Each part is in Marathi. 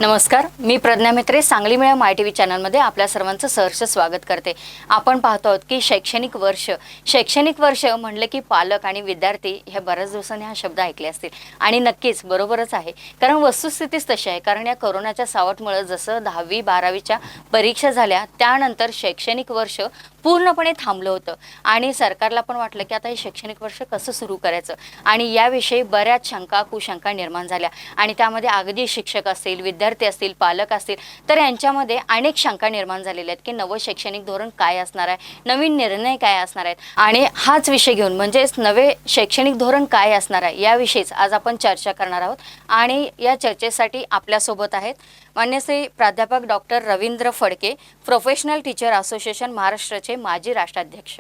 नमस्कार, मी प्रज्ञा मित्रे सांगली मिळा माय टीव्ही चॅनलमध्ये आपल्या सर्वांचं सहर्ष स्वागत करते। आपण पाहतो आहोत की शैक्षणिक वर्ष म्हणले की पालक आणि विद्यार्थी ह्या बऱ्याच दिवसांनी हा शब्द ऐकले असतील आणि नक्कीच बरोबरच आहे, कारण वस्तुस्थितीच तशी आहे। कारण या कोरोनाच्या सावटमुळे जसं 10वी 12वीच्या परीक्षा झाल्या त्यानंतर शैक्षणिक वर्ष पूर्णपणे थांबलं होतं आणि सरकारला पण वाटलं की आता हे शैक्षणिक वर्ष कसं सुरू करायचं आणि याविषयी बऱ्याच शंका कुशंका निर्माण झाल्या आणि त्यामध्ये अगदी शिक्षक असतील, विद्यार्थी असतील, पालक असतील, तर यांच्यामध्ये अनेक शंका निर्माण झालेल्या आहेत की नवं शैक्षणिक धोरण काय असणार आहे, नवीन निर्णय काय असणार आहेत आणि हाच विषय घेऊन म्हणजेच नवे शैक्षणिक धोरण काय असणार आहे याविषयीच आज आपण चर्चा करणार आहोत। आणि या चर्चेसाठी आपल्यासोबत आहेत मान्य श्री प्राध्यापक doctor Ravindra Phadke, professional teacher association महाराष्ट्राचे माजी राष्ट्राध्यक्ष।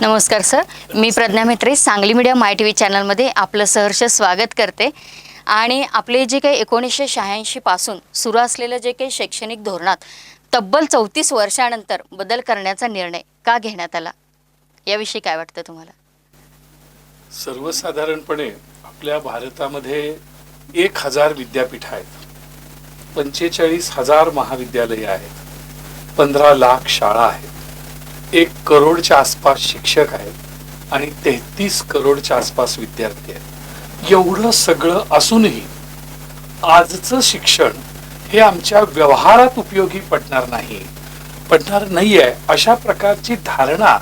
नमस्कार सर, मी प्रज्ञा मित्रे सांगली मीडिया माय टीव्ही चॅनलमध्ये आपलं सहर्ष स्वागत करते। आणि आपले जे काही 1986 पासून सुरू असलेलं जे काही शैक्षणिक धोरणात तब्बल 34 वर्षानंतर बदल करण्याचा निर्णय का घेण्यात आला याविषयी काय वाटतं तुम्हाला? सर्वसाधारणपणे आपल्या भारतामध्ये 1000 विद्यापीठ आहेत, 45,000 महाविद्यालये आहेत, 15 लाख शाळा आहेत, 1 करोडच्या आसपास शिक्षक आहेत आणि 33 करोडच्या आसपास विद्यार्थी आहेत। एवढं सगळं असूनही आजचं शिक्षण हे आमच्या व्यवहारात उपयोगी पडणार नाहीये अशा प्रकारची धारणा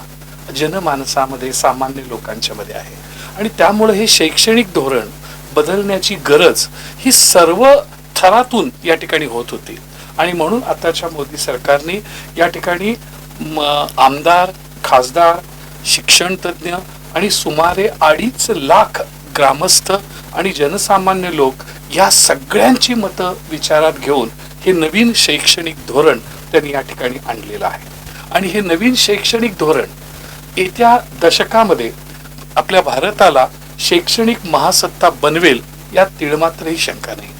जनमानसामध्ये सामान्य लोकांच्या मध्ये आहे आणि त्यामुळे हे शैक्षणिक धोरण बदलण्याची गरज ही सर्व थरातून या ठिकाणी होत होती आणि म्हणून आताच्या मोदी सरकारने या ठिकाणी आमदार, खासदार, शिक्षण तज्ञ आणि सुमारे 2.5 लाख ग्रामस्थ आणि जनसामान्य लोक या सगळ्यांची मतं विचारात घेऊन हे नवीन शैक्षणिक धोरण त्यांनी या ठिकाणी आणलेलं आहे आणि हे नवीन शैक्षणिक धोरण येत्या दशकामध्ये आपल्या भारताला शैक्षणिक महासत्ता बनवेल यात तिळमात्रही शंका नाही।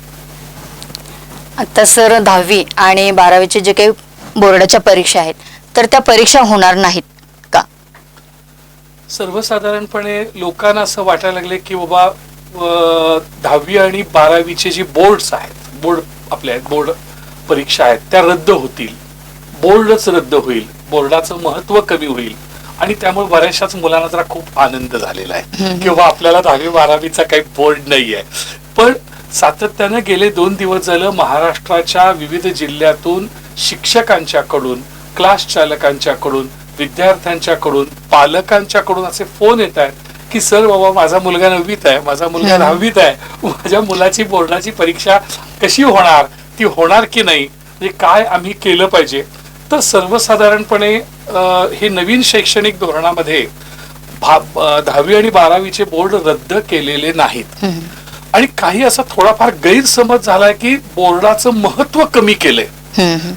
आता सर 10वी आणि 12वीचे जे काही बोर्डाच्या परीक्षा आहेत तर त्या परीक्षा होणार नाहीत का? सर्वसाधारणपणे लोकांना असं वाटायला लागले की बाबा 10वी आणि 12वीचे जे बोर्ड्स आहेत, बोर्ड परीक्षा आहेत त्या रद्द होतील, बोर्डच रद्द होईल, बोर्डाचं महत्व कमी होईल आणि त्यामुळे बऱ्याचशाच मुलांना जरा खूप आनंद झालेला आहे किंवा आपल्याला 10वी 12वीचा काही बोर्ड नाहीये। पण सातत्यानं गेले 2 दिवस झालं महाराष्ट्राच्या विविध जिल्ह्यातून शिक्षकांच्याकडून, क्लास चालकांच्याकडून, विद्यार्थ्यांच्याकडून, पालकांच्याकडून असे फोन येत आहेत की सर बाबा माझा मुलगा 9वीत आहे, माझा मुलगा 10वीत आहे, माझ्या मुलाची बोर्डाची परीक्षा कशी होणार, ती होणार की नाही, म्हणजे काय आम्ही केलं पाहिजे। तर सर्वसाधारणपणे हे नवीन शैक्षणिक धोरणामध्ये 10वी आणि 12वीचे बोर्ड रद्द केलेले नाहीत आणि काही असा थोडाफार गैरसमज झालाय की बोर्डाचं महत्व कमी केलंय,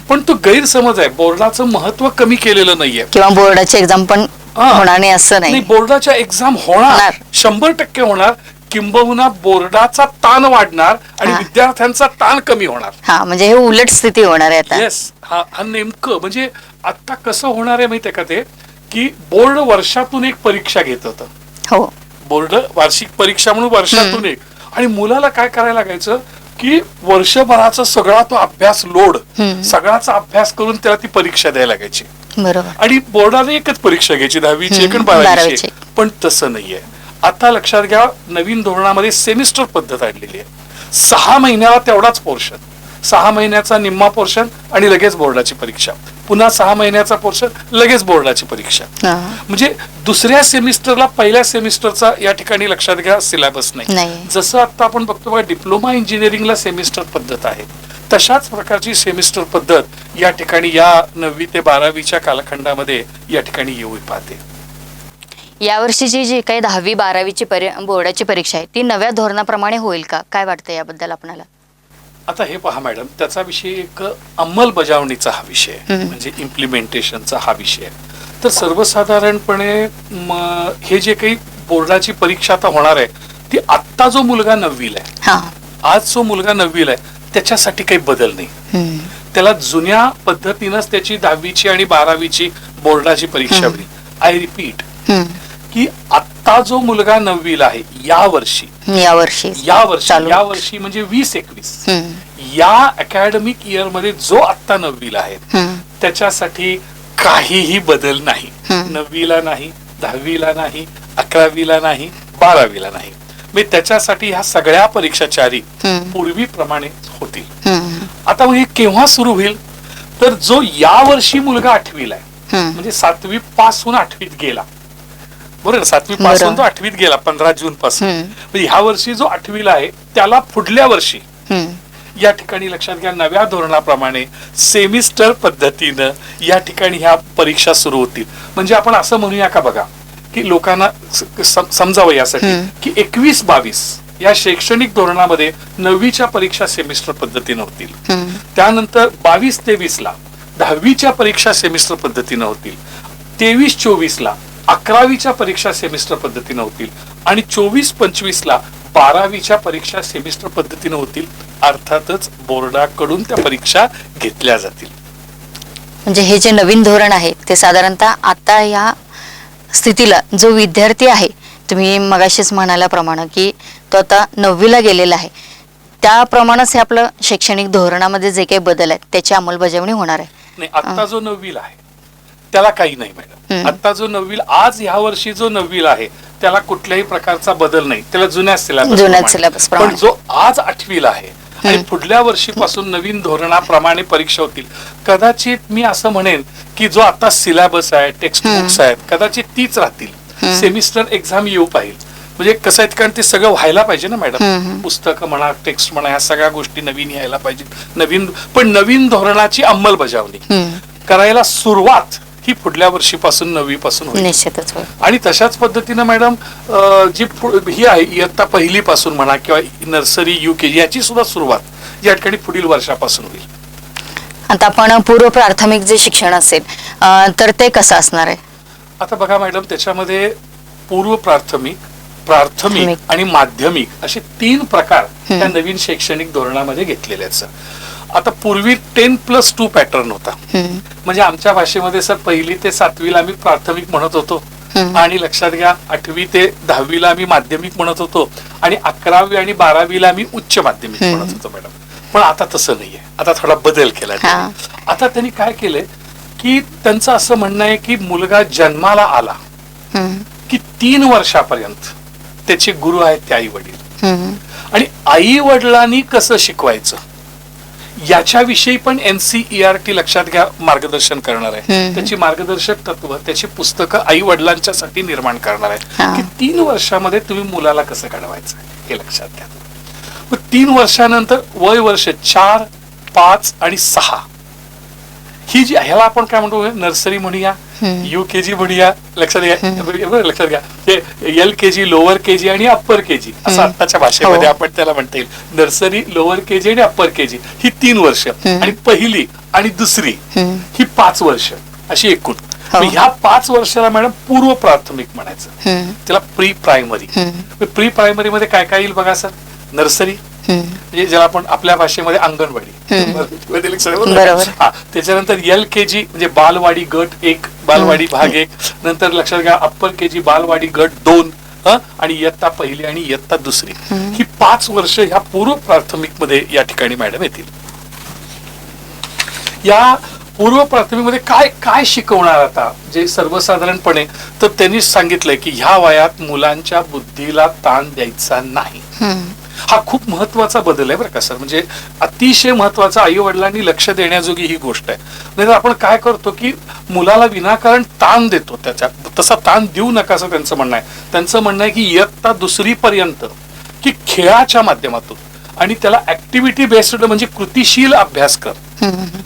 पण तो गैरसमज आहे। बोर्डाचं महत्व कमी केलेलं नाहीये किंवा बोर्डाची एक्झाम पण होणार नाही असं नाही। बोर्डाच्या एक्झाम होणार, 100% होणार, किंबहुना बोर्डाचा ताण वाढणार आणि विद्यार्थ्यांचा ताण कमी होणार। हा, म्हणजे हे उलट स्थिती होणार आहे आता। येस, हा नेमकं म्हणजे आता कसं होणार आहे माहितीये का ते की बोर्ड वर्षातून एक परीक्षा घेत होतं। हो, बोर्ड वार्षिक परीक्षा म्हणून वर्षातून एक, आणि मुलाला काय करायला लागायचं की वर्षभराचा सगळा तो अभ्यास लोड, सगळाचा अभ्यास करून त्याला ती परीक्षा द्यायला लागायची। बरोबर। आणि बोर्डाने एकच परीक्षा घ्यायची, 10वीची आणि 12वीची। पण तसं नाहीये आता। लक्षात घ्या, नवीन धोरणामध्ये सेमिस्टर पद्धत आणलेली आहे। 6 महिन्याला तेवढाच पोर्शन, 6 महिन्याचा निम्मा पोर्शन आणि लगेच बोर्डाची परीक्षा, पुन्हा 6 महिन्याचा पोर्शन, लगेच बोर्डाची परीक्षा। म्हणजे दुसऱ्या सेमिस्टरला पहिल्या सेमिस्टरचा या ठिकाणी लक्षात घ्या सिलेबस नाही। जसं आता आपण बघतो बघा डिप्लोमा इंजिनिअरिंगला सेमिस्टर पद्धत आहे, तशाच प्रकारची सेमिस्टर पद्धत या ठिकाणी या 9वी ते 12वीच्या कालखंडामध्ये या ठिकाणी येऊ पाहते। यावर्षीची जी काही 10वी 12वीची बोर्डाची परीक्षा आहे ती नव्या धोरणाप्रमाणे होईल का? काय वाटतं याबद्दल आपल्याला? आता हे पहा मॅडम, त्याचा विषय एक अंमलबजावणीचा हा विषय म्हणजे इम्प्लिमेंटेशनचा हा विषय आहे। तर सर्वसाधारणपणे हे जे काही बोर्डाची परीक्षा आता होणार आहे ती आत्ता जो मुलगा 9वीला आहे, आज जो मुलगा 9वीला आहे त्याच्यासाठी काही बदल नाही। त्याला जुन्या पद्धतीनंच त्याची 10वीची आणि 12वीची बोर्डाची परीक्षा होईल। आय रिपीट की आता जो मुलगा 9वीला आहे यावर्षी म्हणजे 2021 या अकॅडमिक इयर मध्ये जो आत्ता 9वीला आहे त्याच्यासाठी काहीही बदल नाही. 9वीला नाही, 10वीला नाही, 11वीला नाही, 12वीला नाही. मी त्याच्यासाठी ह्या सगळ्या परीक्षा चारी पूर्वीप्रमाणे होतील. आता मग हे केव्हा सुरू होईल तर जो या वर्षी मुलगा 8वीला आहे म्हणजे 7वी पासून 8वीत गेला, बरोबर, 7वी पासून तो 8वीत गेला 15 जून पासून, म्हणजे ह्या वर्षी जो 8वीला आहे त्याला पुढल्या वर्षी या ठिकाणी लक्षात घ्या नव्या धोरणाप्रमाणे सेमिस्टर पद्धतीनं या ठिकाणी ह्या परीक्षा सुरू होतील. म्हणजे आपण असं म्हणूया का बघा की लोकांना समजावं यासाठी की 21-22 या शैक्षणिक धोरणामध्ये 9वीच्या परीक्षा सेमिस्टर पद्धतीनं होतील. त्यानंतर 22-23 ला 10वीच्या परीक्षा सेमिस्टर पद्धतीनं होतील. 23-24 ला 11वीच्या परीक्षा सेमिस्टर पद्धतीनं होतील आणि 24-25 ला 12वीच्या परीक्षा सेमिस्टर पद्धतीनं होतील. अर्थातच बोर्डाकडून त्या परीक्षा घेतल्या जातील. म्हणजे हे जे नवीन धोरण आहे ते साधारणतः आता या स्थितीला जो विद्यार्थी आहे, तुम्ही मगाशीच म्हणाल्याप्रमाणे की तो आता 9वीला गेलेला आहे, त्याप्रमाणेच हे आपलं शैक्षणिक धोरणामध्ये जे काही बदल आहेत त्याची अंमलबजावणी होणार आहे. नाही, आता जो 9वीला आहे त्याला काही नाही मॅडम. आता जो 9वीला आज ह्या वर्षी जो 9वीला आहे त्याला कुठल्याही प्रकारचा बदल नाही, त्याला जुन्या सिलेबस. पण जो आज 8वीला आहे आणि पुढल्या वर्षीपासून नवीन धोरणाप्रमाणे परीक्षा होतील. कदाचित मी असं म्हणेन की जो आता सिलेबस आहे, टेक्स्ट बुक्स आहेत, कदाचित तीच राहतील. सेमिस्टर एक्झाम येऊ पाहिजे. म्हणजे कसं आहे कारण ते सगळं व्हायला पाहिजे ना मॅडम, पुस्तकं म्हणा, टेक्स्ट म्हणा, ह्या सगळ्या गोष्टी नवीन यायला पाहिजे. पण नवीन धोरणाची अंमलबजावणी करायला सुरुवात ही पुढल्या वर्षीपासून 9वी पासून होईल निश्चितच. आणि तशाच पद्धतीनं मॅडम जी ही आहे इयत्ता 1ली पासून म्हणा किंवा नर्सरी, UKG याची सुद्धा सुरुवात या ठिकाणी पुढील वर्षापासून होईल. आता आपण पूर्व प्राथमिक जे शिक्षण असेल तर ते कसं असणार आहे? आता बघा मॅडम, त्याच्यामध्ये पूर्व प्राथमिक, प्राथमिक आणि माध्यमिक असे 3 प्रकार त्या नवीन शैक्षणिक धोरणामध्ये घेतलेले आहेत. आता पूर्वी 10+2 पॅटर्न होता. म्हणजे आमच्या भाषेमध्ये सर 1ली ते 7वीला आम्ही प्राथमिक म्हणत होतो आणि लक्षात घ्या 8वी ते 10वीला आम्ही माध्यमिक म्हणत होतो आणि 11वी आणि 12वीला आम्ही उच्च माध्यमिक म्हणत होतो मॅडम. पण आता तसं नाहीये, आता थोडा बदल केला. आता त्यांनी काय केलंय की त्यांचं असं म्हणणं आहे की मुलगा जन्माला आला की 3 वर्षापर्यंत त्याचे गुरु आहेत ते आई वडील, आणि आई वडिलांनी कसं शिकवायचं याच्याविषयी पण NCERT लक्षात घ्या मार्गदर्शन करणार आहे. त्याची मार्गदर्शक तत्व, त्याची पुस्तकं आई वडिलांच्यासाठी निर्माण करणार आहे की 3 वर्षामध्ये तुम्ही मुलाला कसं घडवायचं हे लक्षात घ्या. मग 3 वर्षानंतर वय वर्ष 4, 5 आणि 6 ही जी ह्याला आपण काय म्हणतो नर्सरी म्हणूया, UKG म्हणूया, लक्षात घ्या हे LKG, लोअर KG आणि अप्पर KG असं आत्ताच्या भाषेमध्ये आपण त्याला म्हणता येईल. नर्सरी, लोअर KG आणि अप्पर KG ही 3 वर्ष आणि 1ली आणि 2री ही 5 वर्ष अशी एकूण. ह्या 5 वर्षाला मॅडम पूर्व प्राथमिक म्हणायचं, त्याला प्री प्रायमरी. प्री प्रायमरी मध्ये काय काय येईल बघा सर, नर्सरी म्हणजे ज्याला आपण आपल्या भाषेमध्ये अंगणवाडी, त्याच्यानंतर LKG म्हणजे बालवाडी गट 1, बालवाडी भाग 1, नंतर लक्षात घ्या अप्पर KG बालवाडी गट 2 आणि इयत्ता 1ली आणि इयत्ता 2री ही 5 वर्ष ह्या पूर्व प्राथमिक मध्ये या ठिकाणी मॅडम येतील. या पूर्व प्राथमिक मध्ये काय काय शिकवणार आता जे सर्वसाधारणपणे तर त्यांनी सांगितलंय की ह्या वयात मुलांच्या बुद्धीला ताण द्यायचा नाही. हा खूप महत्वाचा बदल आहे बरं का सर. म्हणजे अतिशय महत्वाचा, आई वडिलांनी लक्ष देण्याजोगी ही गोष्ट आहे. नाही आपण काय करतो की मुलाला विनाकारण ताण देतो, त्याच्या तसा ताण देऊ नका असं त्यांचं म्हणणं आहे. त्यांचं म्हणणं आहे की इयत्ता 2री पर्यंत की खेळाच्या माध्यमातून आणि त्याला ऍक्टिव्हिटी बेस्ड म्हणजे कृतीशील अभ्यासक्रम,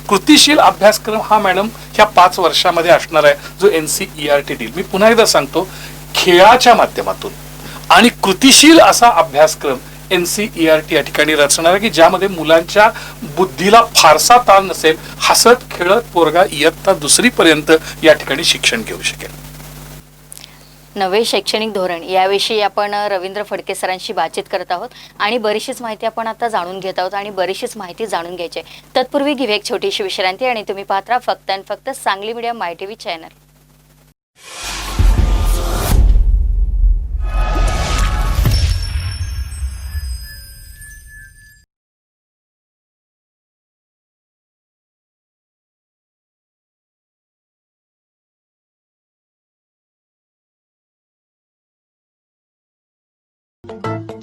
कृतीशील अभ्यासक्रम हा मॅडम ह्या 5 वर्षामध्ये असणार आहे जो NCERT देईल. मी पुन्हा एकदा सांगतो, खेळाच्या माध्यमातून आणि कृतीशील असा अभ्यासक्रम NCERT या ठिकाणी रचणार आहे की ज्यामध्ये मुलांच्या बुद्धीला फारसा ताण नसेल, हसत खेळत पोरगा इयत्ता 2री पर्यंत या ठिकाणी शिक्षण घेऊ शकेल. नवे शैक्षणिक धोरण याविषयी आपण रवींद्र फडके सरांशी बातचीत करत आहोत आणि बरीचशीच माहिती आपण आता जाणून घेत आहोत आणि बरीचशीच माहिती जाणून घ्यायची आहे. तत्पूर्वी घेऊया एक छोटीशी विश्रांती आणि तुम्ही पाहत राहा फक्त आणि फक्त सांगली मीडिया MyTV चॅनल.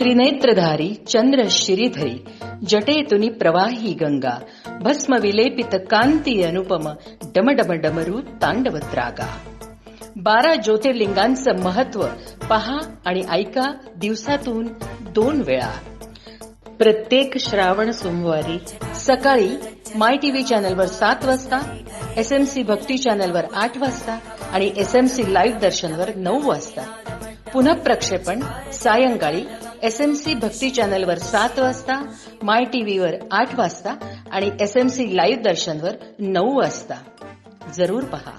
त्रिनेत्रधारी चंद्र शिरीधरी जटेतुनी प्रवाही गंगा भस्म विलेपित कांती अनुपम डमडम डमरू तांडवत्रागा. 12 ज्योतिर्लिंगांचं महत्व पहा आणि ऐका दिवसातून 2 वेळा. प्रत्येक श्रावण सोमवारी सकाळी माय टीव्ही चॅनलवर 7 वाजता, SMC भक्ती चॅनलवर 8 वाजता आणि SMC लाईव्ह दर्शनवर 9 वाजता. पुनः प्रक्षेपण सायंकाळी SMC भक्ती चॅनलवर 7 वाजता, माय टीव्हीवर 8 वाजता आणि SMC लाईव्ह दर्शनवर 9 वाजता. जरूर पहा.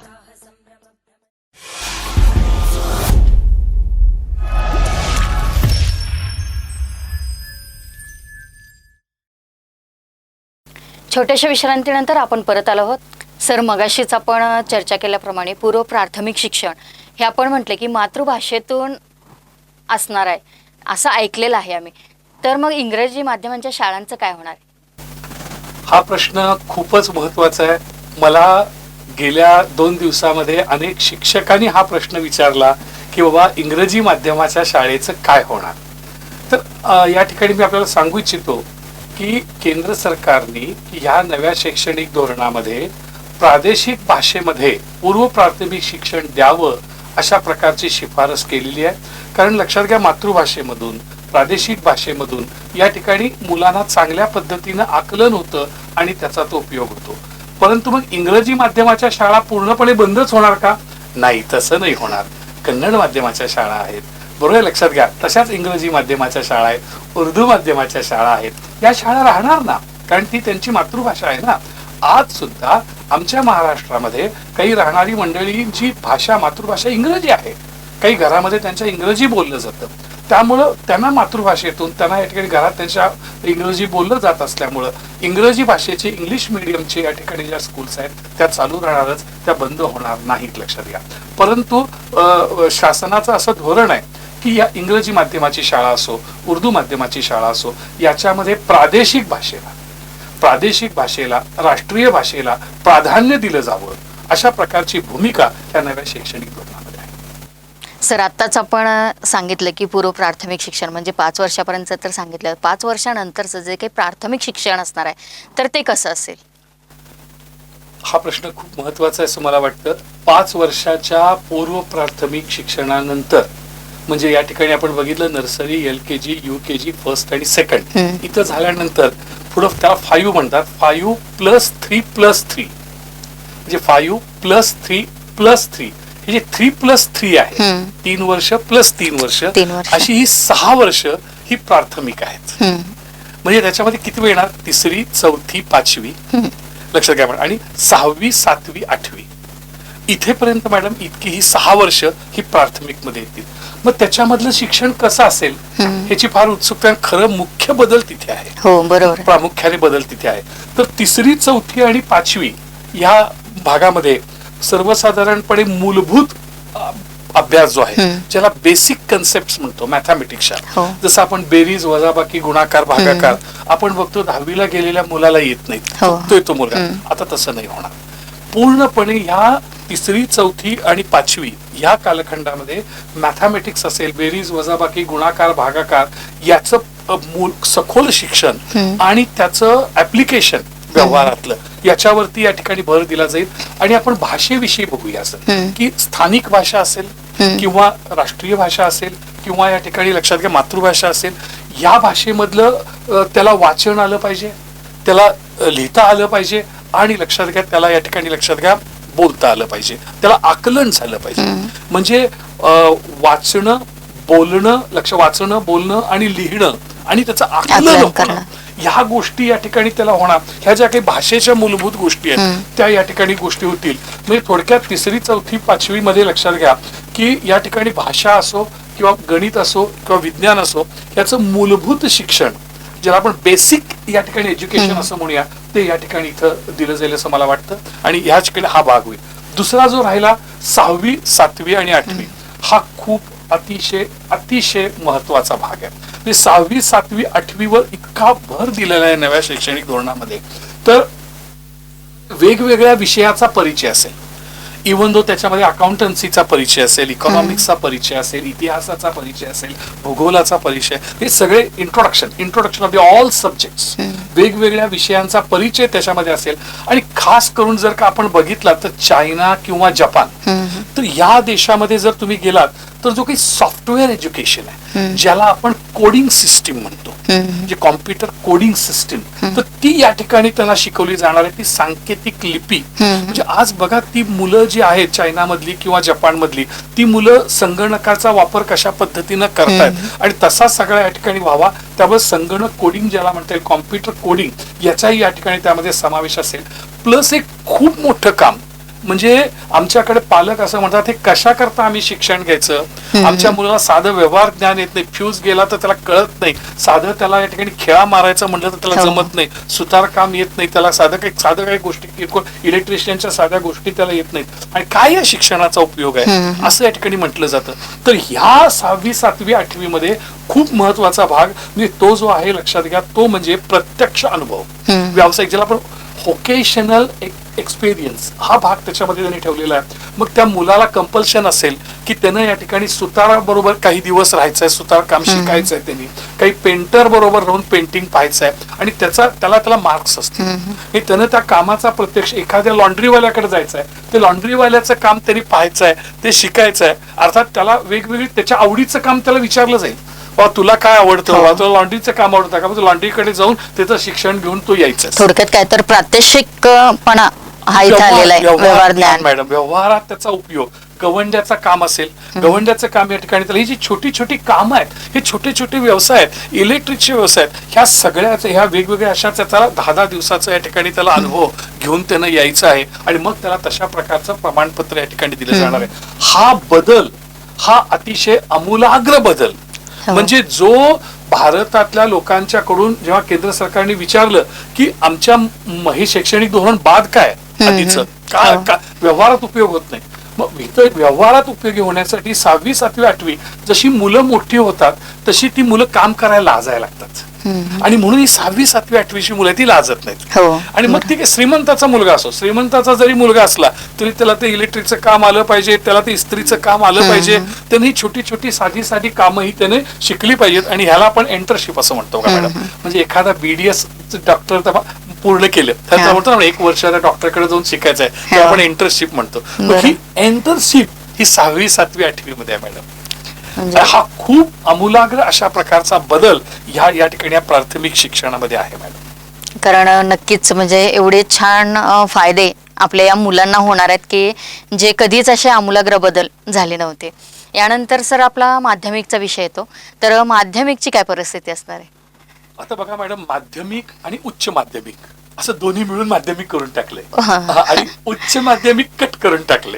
छोट्याशा विश्रांतीनंतर आपण परत आलो आहोत. सर, मगाशीच आपण चर्चा केल्याप्रमाणे पूर्व प्राथमिक शिक्षण हे आपण म्हटले की मातृभाषेतून असणार आहे असं ऐकलेलं आहे आम्ही. तर मग इंग्रजी माध्यमांच्या शाळांचं काय होणार? हा प्रश्न खूपच महत्वाचा आहे. मला गेल्या 2 दिवसामध्ये अनेक शिक्षकांनी हा प्रश्न विचारला की बाबा इंग्रजी माध्यमाच्या शाळेचं काय होणार. तर या ठिकाणी मी आपल्याला सांगू इच्छितो की केंद्र सरकारने या नव्या शैक्षणिक धोरणामध्ये प्रादेशिक भाषेमध्ये पूर्व प्राथमिक शिक्षण द्यावं अशा प्रकारची शिफारस केलेली आहे. कारण लक्षात घ्या, मातृभाषेमधून प्रादेशिक भाषेमधून या ठिकाणी मुलांना चांगल्या पद्धतीनं आकलन होतं आणि त्याचा तो उपयोग होतो. परंतु मग इंग्रजी माध्यमाच्या शाळा पूर्णपणे बंदच होणार का? नाही, तसं नाही होणार. कन्नड माध्यमाच्या शाळा आहेत, बरोबर, लक्षात घ्या. तशाच इंग्रजी माध्यमाच्या शाळा आहेत, उर्दू माध्यमाच्या शाळा आहेत. या शाळा राहणार ना, कारण ती त्यांची मातृभाषा आहे ना. आज सुद्धा आमच्या महाराष्ट्रामध्ये काही राहणारी मंडळींची भाषा, मातृभाषा इंग्रजी आहे. काही घरामध्ये त्यांच्या इंग्रजी बोललं जातं. त्यामुळं त्यांना मातृभाषेतून त्यांना या ठिकाणी घरात त्यांच्या इंग्रजी बोललं जात असल्यामुळं इंग्रजी भाषेचे इंग्लिश मिडियमचे या ठिकाणी ज्या स्कूल्स आहेत त्या चालू राहणारच, त्या बंद होणार नाहीत, लक्षात घ्या. परंतु शासनाचं असं धोरण आहे की या इंग्रजी माध्यमाची शाळा असो, उर्दू माध्यमाची शाळा असो, याच्यामध्ये प्रादेशिक भाषेला, राष्ट्रीय भाषेला प्राधान्य दिलं जावं, अशा प्रकारची भूमिका या नव्या शैक्षणिक धोरणामध्ये आहे. सर, आत्ताच आपण सांगितलं की पूर्व प्राथमिक शिक्षण म्हणजे 5 वर्षापर्यंत तर सांगितलं. 5 वर्षानंतरचं जे काही प्राथमिक शिक्षण असणार आहे तर ते कसं असेल? हा प्रश्न खूप महत्वाचा आहे असं मला वाटतं. 5 वर्षाच्या पूर्व प्राथमिक शिक्षणानंतर म्हणजे या ठिकाणी आपण बघितलं नर्सरी, LKG, UKG, फर्स्ट आणि सेकंड इथं झाल्यानंतर पुढं त्याला 5 म्हणतात. 5+3+3 म्हणजे 5+3+3 हे जे 3+3 आहे, 3 वर्ष प्लस 3 वर्ष, अशी ही 6 वर्ष ही प्राथमिक आहेत. म्हणजे त्याच्यामध्ये किती वेळ येणार? 3री, 4थी, 5वी, लक्षात घ्या. आणि 6वी, 7वी, 8वी इथेपर्यंत मॅडम इतकी ही 6 वर्ष ही प्राथमिक मध्ये येतील. मग त्याच्यामधलं शिक्षण कसं असेल ह्याची फार उत्सुकता आहे. खरं मुख्य बदल तिथे आहे. हो, बरोबर, प्रामुख्याने बदल तिथे आहे. तर 3री, 4थी आणि 5वी या भागामध्ये सर्वसाधारणपणे मूलभूत अभ्यास जो आहे, ज्याला बेसिक कन्सेप्ट म्हणतो मॅथमॅटिक्सच्या, जसं आपण बेरीज, वजाबाकी, गुणाकार, भागाकार आपण बघतो 10वीला गेलेल्या मुलाला येत नाही, चुकतोय तो मुलगा. आता तसं नाही होणार. पूर्णपणे ह्या 3री, 4थी आणि 5वी या कालखंडामध्ये मॅथमॅटिक्स असेल, बेरीज, वजाबाकी, गुणाकार, भागाकार याचं सखोल शिक्षण आणि त्याचं ऍप्लिकेशन व्यवहारातलं याच्यावरती या ठिकाणी भर दिला जाईल. आणि आपण भाषेविषयी बघूया असं की स्थानिक भाषा असेल किंवा राष्ट्रीय भाषा असेल किंवा या ठिकाणी लक्षात घ्या मातृभाषा असेल, या भाषेमधलं त्याला वाचन आलं पाहिजे, त्याला लिहिता आलं पाहिजे आणि लक्षात घ्या त्याला या ठिकाणी लक्षात घ्या बोलता आलं पाहिजे, त्याला आकलन झालं पाहिजे. म्हणजे वाचणं, बोलणं आणि लिहिणं आणि त्याचं आकलन होणं, ह्या गोष्टी या ठिकाणी त्याला होणार. ह्या ज्या काही भाषेच्या मूलभूत गोष्टी आहेत त्या या ठिकाणी गोष्टी होतील. म्हणजे थोडक्यात 3री, 4थी, 5वी मध्ये लक्षात घ्या की या ठिकाणी भाषा असो किंवा गणित असो किंवा विज्ञान असो, याचं मूलभूत शिक्षण ज्याला आपण बेसिक या ठिकाणी एज्युकेशन असं म्हणूया, ते या ठिकाणी इथं दिलं जाईल असं मला वाटतं. आणि ह्या ठिकाणी हा भाग होईल. दुसरा जो राहिला 6वी, 7वी आणि 8वी, हा खूप अतिशय महत्वाचा भाग आहे. म्हणजे 6वी, 7वी, 8वीवर इतका भर दिलेला आहे नव्या शैक्षणिक धोरणामध्ये. तर वेगवेगळ्या विषयाचा परिचय असेल. इव्हन दो त्याच्यामध्ये अकाउंटन्सीचा परिचय असेल, इकॉनॉमिक्सचा परिचय असेल, इतिहासाचा परिचय असेल, भूगोलाचा परिचय, हे सगळे introduction of the all subjects, वेगवेगळ्या विषयांचा परिचय त्याच्यामध्ये असेल. आणि खास करून जर का आपण बघितला तर चायना किंवा जपान, तर या देशामध्ये जर तुम्ही गेलात तर जो काही सॉफ्टवेअर एज्युकेशन आहे, ज्याला आपण कोडिंग सिस्टीम म्हणतो, म्हणजे कॉम्प्युटर कोडिंग सिस्टीम, तर ती या ठिकाणी त्यांना शिकवली जाणार आहे. ती सांकेतिक लिपी, म्हणजे आज बघा ती मुलं जी आहेत चायनामधली किंवा जपानमधली, ती मुलं संगणकाचा वापर कशा पद्धतीनं करतायत आणि तसा सगळ्या या ठिकाणी व्हावा, त्यामुळे संगणक कोडिंग ज्याला म्हणता येईल, कॉम्प्युटर कोडिंग याचाही या ठिकाणी त्यामध्ये समावेश असेल. प्लस एक खूप मोठं काम म्हणजे आमच्याकडे पालक असं म्हणतात, हे कशा करता आम्ही शिक्षण घ्यायचं, आमच्या मुलाला साधं व्यवहार ज्ञान येत नाही, फ्यूज गेला तर त्याला कळत नाही, साधं त्याला या ठिकाणी खेळा मारायचं म्हटलं तर त्याला जमत नाही, सुतार काम येत नाही त्याला, साधं काही गोष्टी किरकोळ इलेक्ट्रिशियनच्या साध्या गोष्टी त्याला येत नाहीत, आणि काय या शिक्षणाचा उपयोग आहे असं या ठिकाणी म्हटलं जातं. तर ह्या 6वी 7वी 8वी मध्ये खूप महत्वाचा भाग म्हणजे तो जो आहे लक्षात घ्या, तो म्हणजे प्रत्यक्ष अनुभव, व्यावसायिक, ज्याला आपण व्होकेशनल एक्सपिरियन्स, हा भाग त्याच्यामध्ये त्यांनी ठेवलेला आहे. मग त्या मुलाला कंपल्शन असेल की त्यानं या ठिकाणी सुताराबरोबर काही दिवस राहायचंय, सुतार काम शिकायचंय, त्यांनी काही पेंटर बरोबर राहून पेंटिंग पाहायचंय आणि त्याला मार्क्स असतील. त्यानं त्या कामाचा प्रत्यक्ष एखाद्या लॉन्ड्रीवाल्याकडे जायचंय, ते लॉन्ड्रीवाल्याचं काम त्यांनी पाहायचंय, ते शिकायचंय. अर्थात त्याला वेगवेगळी त्याच्या आवडीचं काम त्याला विचारलं जाईल, तुला काय आवडतं, तुला लॉन्ड्रीचं काम आवडतं का, लॉन्ड्रीकडे जाऊन त्याचं शिक्षण घेऊन तो यायचं. थोडक्यात काय तर प्रात्यक्षिकपणा हा इथं आलेला आहे, व्यवहार ज्ञान. मॅडम, व्यवहारात त्याचा उपयोग, गवंड्याचं काम असेल, गवंड्याचं काम या ठिकाणी त्याला, ही जी छोटी छोटी कामं आहेत, हे छोटे छोटे व्यवसाय आहेत, इलेक्ट्रिकचे व्यवसाय आहेत, ह्या सगळ्याच ह्या वेगवेगळ्या अशा त्याला 10-10 दिवसाचा या ठिकाणी त्याला अनुभव घेऊन त्यानं यायचं आहे आणि मग त्याला तशा प्रकारचं प्रमाणपत्र या ठिकाणी दिलं जाणार आहे. हा बदल हा अतिशय आमूलाग्र बदल, म्हणजे जो भारतातल्या लोकांच्याकडून जेव्हा केंद्र सरकारने विचारलं की आमच्या हे शैक्षणिक धोरण बाद काय आधीचं, का व्यवहारात उपयोग होत नाही, मग इथं व्यवहारात उपयोगी होण्यासाठी 6वी 7वी 8वी जशी मुलं मोठी होतात तशी ती मुलं काम करायला लाजायला लागतात, आणि म्हणून ही 6वी 7वी 8वीची मुलं ती लाजत नाहीत. आणि मग ठीक आहे, श्रीमंताचा मुलगा असो, श्रीमंताचा जरी मुलगा असला तरी त्याला ते इलेक्ट्रिकचं काम आलं पाहिजे, त्याला ते इस्त्रीचं काम आलं पाहिजे, त्याने ही छोटी छोटी साधी साधी कामं ही त्याने शिकली पाहिजेत. आणि ह्याला आपण एंटरशिप असं म्हणतो का मॅडम, म्हणजे एखादा BDS डॉक्टर पूर्ण केलं त्याचा म्हणतो ना 1 वर्ष डॉक्टरकडे जाऊन शिकायचं आहे, ते आपण एंटरशिप म्हणतो. ही एंटरशिप ही 6वी 7वी 8वी मध्ये आहे मॅडम. हा खूप आमूलाग्र अशा प्रकारचा बदल या ठिकाणी प्राथमिक शिक्षणामध्ये आहे मॅडम. कारण नक्कीच म्हणजे एवढे छान फायदे आपल्या या मुलांना होणार आहेत की जे कधीच असे आमूलाग्र बदल झाले नव्हते. यानंतर सर आपला माध्यमिकचा विषय येतो, तर माध्यमिकची काय परिस्थिती असणार आहे? आता बघा मॅडम, माध्यमिक आणि उच्च माध्यमिक असं दोन्ही मिळून माध्यमिक करून टाकले आणि उच्च माध्यमिक कट करून टाकले.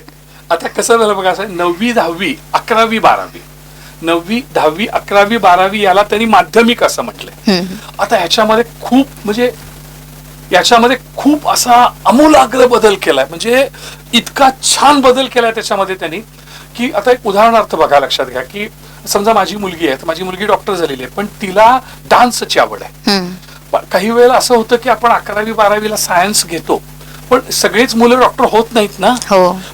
आता कसं झालं बघा, असं 9वी 10वी 11वी 12वी, 9वी 10वी 11वी 12वी याला त्यांनी माध्यमिक असं म्हटलंय. आता ह्याच्यामध्ये खूप असा आमूलाग्र बदल केलाय, म्हणजे इतका छान बदल केलाय त्याच्यामध्ये त्यांनी की आता एक उदाहरणार्थ बघा, लक्षात घ्या की समजा माझी मुलगी आहे, माझी मुलगी डॉक्टर झालेली आहे, पण तिला डान्सची आवड आहे. काही वेळेला असं होतं की आपण 11वी 12वीला सायन्स घेतो, पण सगळेच मुलं डॉक्टर होत नाहीत ना,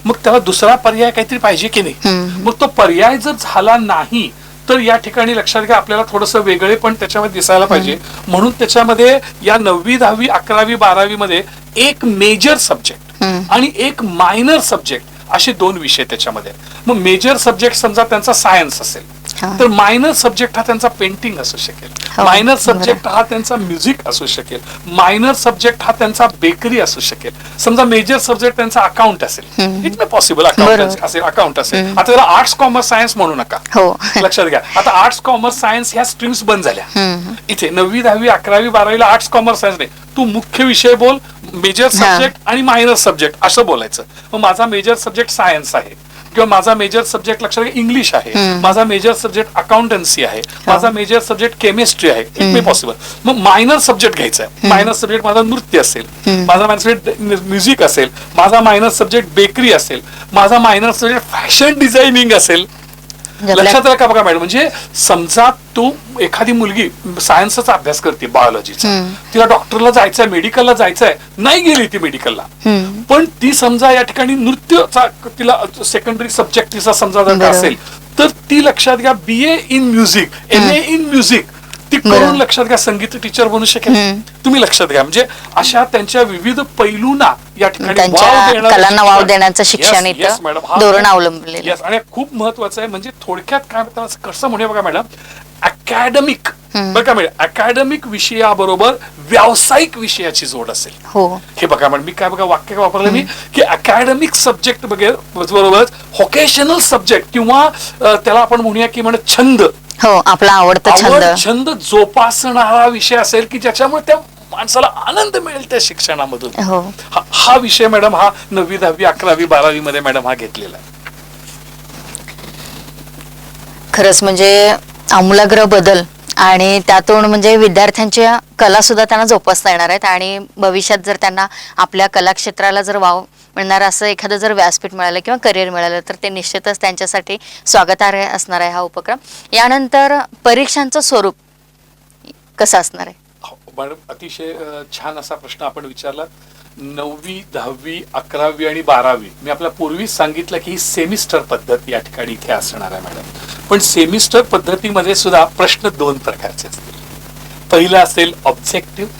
मग त्याला दुसरा पर्याय काहीतरी पाहिजे की नाही. मग तो पर्याय जर झाला नाही तर या ठिकाणी लक्षात घ्या आपल्याला थोडंसं वेगळे पण त्याच्यामध्ये दिसायला पाहिजे. म्हणून त्याच्यामध्ये या 9वी 10वी 11वी 12वी मध्ये एक मेजर सब्जेक्ट आणि एक मायनर सब्जेक्ट असे 2 विषय त्याच्यामध्ये. मग मेजर सब्जेक्ट समजा त्यांचा सायन्स असेल तर मायनर सब्जेक्ट हा त्यांचा पेंटिंग असू शकेल, मायनर सब्जेक्ट हा त्यांचा म्युझिक असू शकेल, मायनर सब्जेक्ट हा त्यांचा बेकरी असू शकेल. समजा मेजर सब्जेक्ट त्यांचा अकाउंट असेल, इट मे पॉसिबल अकाउंट असेल. आता त्याला आर्ट्स कॉमर्स सायन्स म्हणू नका, लक्षात घ्या. आता आर्ट्स कॉमर्स सायन्स ह्या स्ट्रीम्स बंद झाल्या इथे. 9वी 10वी 11वी 12वीला आर्ट्स कॉमर्स सायन्स नाही, तू मुख्य विषय बोल, मेजर सब्जेक्ट आणि मायनर सब्जेक्ट असं बोलायचं. मग माझा मेजर सब्जेक्ट सायन्स आहे किंवा माझा मेजर सब्जेक्ट लक्षात घ्या इंग्लिश आहे, माझा मेजर सब्जेक्ट अकाउंटन्सी आहे, माझा मेजर सब्जेक्ट केमिस्ट्री आहे, इट मे पॉसिबल. मग मायनर सब्जेक्ट घ्यायचा आहे. मायनर सब्जेक्ट माझा नृत्य असेल, माझा मायनर सब्जेक्ट म्युझिक असेल, माझा मायनर सब्जेक्ट बेकरी असेल, माझा मायनर सब्जेक्ट फॅशन डिझायनिंग असेल. लक्षात आलं का बघा मॅडम, म्हणजे समजा तू एखादी मुलगी सायन्सचा अभ्यास करते, बायोलॉजीचा, तिला डॉक्टरला जायचंय, मेडिकलला जायचंय, नाही गेली ती मेडिकलला, पण ती समजा या ठिकाणी नृत्यचा तिला सेकंडरी सब्जेक्ट तिचा समजा जर का असेल, तर ती लक्षात घ्या BA in music, MA in music ती करून लक्षात घ्या संगीत टीचर बनू शकेल. तुम्ही लक्षात घ्या, म्हणजे अशा त्यांच्या विविध पैलूंना या ठिकाणी कलांना वाव देण्याचं शिक्षण इथं धोरण अवलंबलेलं. आणि खूप महत्वाचं आहे. म्हणजे थोडक्यात काय कसं म्हणूया बघा मॅडम, अकॅडमिक बघा मॅडम, अकॅडमिक विषयाबरोबर व्यावसायिक विषयाची जोड असेल. हे बघा मॅडम, मी काय बघा वाक्य वापरलं मी, की अकॅडमिक सब्जेक्ट बरोबर व्होकेशनल सब्जेक्ट किंवा त्याला आपण म्हणूया की म्हणजे छंद, आपला आवडता छंद जोपासणारा विषय असेल की ज्याच्यामुळे त्या माणसाला आनंद मिळेल त्या शिक्षणामधून. हा विषय मॅडम हा 9वी 10वी 11वी 12वी मध्ये मॅडम हा घेतलेला आहे. खरंच म्हणजे आमूलाग्र बदल, आणि त्यातून म्हणजे विद्यार्थ्यांच्या कला सुद्धा त्यांना जोपासता येणार आहेत, आणि भविष्यात जर त्यांना आपल्या कला क्षेत्राला जर वाव मिळणार असं एखादं जर व्यासपीठ मिळालं किंवा करिअर मिळालं तर ते निश्चितच त्यांच्यासाठी स्वागतार्ह असणार आहे हा उपक्रम. यानंतर परीक्षांचं स्वरूप कसं असणार आहे? मॅडम अतिशय छान असा प्रश्न आपण विचारला. 9वी 10वी 11वी आणि 12वी मी आपल्या पूर्वीच सांगितलं की ही सेमिस्टर पद्धत या ठिकाणी इथे असणार आहे मॅडम. पण सेमिस्टर पद्धतीमध्ये सुद्धा प्रश्न 2 प्रकारचे असतील. पहिलं असेल ऑब्जेक्टिव्ह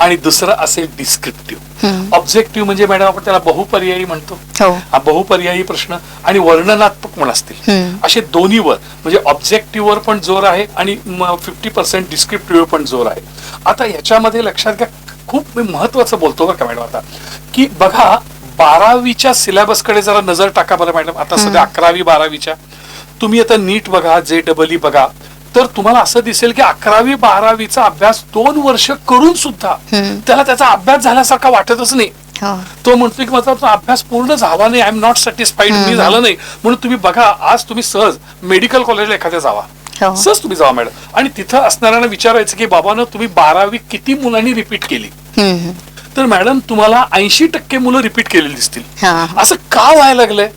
आणि दुसरं असेल डिस्क्रिप्टिव्ह. ऑब्जेक्टिव्ह म्हणजे मॅडम आपण त्याला बहुपर्यायी म्हणतो, हा बहुपर्यायी प्रश्न, आणि वर्णनात्मक पण असतील. असे दोन्हीवर म्हणजे ऑब्जेक्टिव्हवर पण जोर आहे आणि 50% डिस्क्रिप्टिव्हवर पण जोर आहे. आता याच्यामध्ये लक्षात घ्या, खूप मी महत्वाचं बोलतो बरं का मॅडम आता, की बघा 12वीच्या सिलेबस कडे जरा नजर टाका बरं मॅडम. आता सध्या 11वी 12वीच्या तुम्ही आता नीट बघा, JEE बघा, तर तुम्हाला असं दिसेल की 11वी 12वीचा अभ्यास 2 वर्ष करून सुद्धा त्याला त्याचा अभ्यास झाल्यासारखा वाटतच नाही. तो म्हणतो की माझा अभ्यास पूर्ण झाला नाही, आय एम नॉट सॅटिस्फाईड, मी झालं नाही. म्हणून तुम्ही बघा, आज तुम्ही सहज मेडिकल कॉलेजला एखाद्या जावा, सहज तुम्ही जावा मॅडम, आणि तिथं असणाऱ्यांना विचारायचं की बाबांनो तुम्ही 12वी किती मुलांनी रिपीट केली, तर मॅडम तुम्हाला 80% मुलं रिपीट केलेली दिसतील. असं का व्हायला लागलंय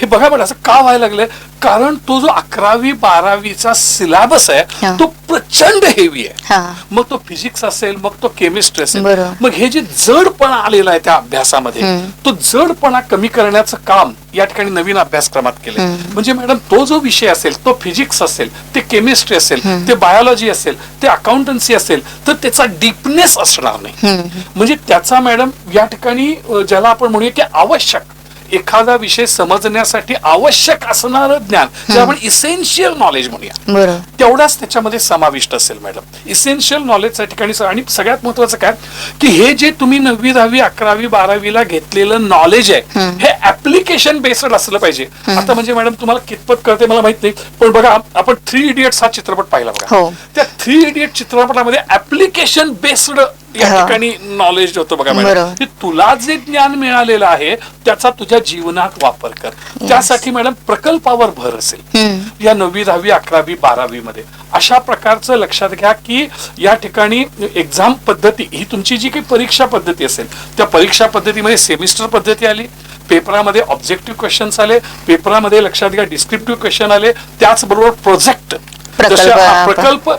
हे बघा मॅडम, असं का व्हायला लागलंय? कारण तो जो 11वी 12वीचा सिलेबस आहे तो प्रचंड हेवी आहे. मग तो फिजिक्स असेल, मग तो केमिस्ट्री असेल, मग हे जे जडपणा आलेला आहे त्या अभ्यासामध्ये, तो जडपणा कमी करण्याचं काम या ठिकाणी नवीन अभ्यासक्रमात केलंय. म्हणजे मॅडम तो जो विषय असेल, तो फिजिक्स असेल, ते केमिस्ट्री असेल, ते बायोलॉजी असेल, ते अकाउंटन्सी असेल, तर त्याचा डीपनेस असणार नाही. म्हणजे त्याचा मॅडम या ठिकाणी ज्याला आपण म्हणूया की आवश्यक एखादा विषय समजण्यासाठी आवश्यक असणारं ज्ञान, जे आपण इसेन्शियल नॉलेज म्हणूया, तेवढाच त्याच्यामध्ये समाविष्ट असेल मॅडम. इसेन्शियल नॉलेजच्या ठिकाणी. आणि सगळ्यात महत्वाचं काय की हे जे तुम्ही 9वी 10वी 11वी 12वीला घेतलेलं नॉलेज आहे हे ऍप्लिकेशन बेस्ड असलं पाहिजे. आता म्हणजे मॅडम तुम्हाला कितपत कळते मला माहित नाही, पण बघा आपण 3 इडियट्स हा चित्रपट पाहिला बघा, त्या 3 इडियट चित्रपटामध्ये ऍप्लिकेशन बेस्ड या ठिकाणी नॉलेज होतं बघा मॅडम. तुला जे ज्ञान मिळालेलं आहे त्याचा तुझ्या जीवनात वापर कर. त्यासाठी मॅडम प्रकल्पावर भर असेल या 9वी 10वी 11वी 12वी मध्ये. अशा प्रकारचं लक्षात घ्या की या ठिकाणी एक्झाम पद्धती ही तुमची जी काही परीक्षा पद्धती असेल त्या परीक्षा पद्धतीमध्ये सेमिस्टर पद्धती आली, पेपरामध्ये ऑब्जेक्टिव्ह क्वेश्चन्स आले, पेपरामध्ये लक्षात घ्या डिस्क्रिप्टिव्ह क्वेश्चन आले, त्याचबरोबर प्रोजेक्ट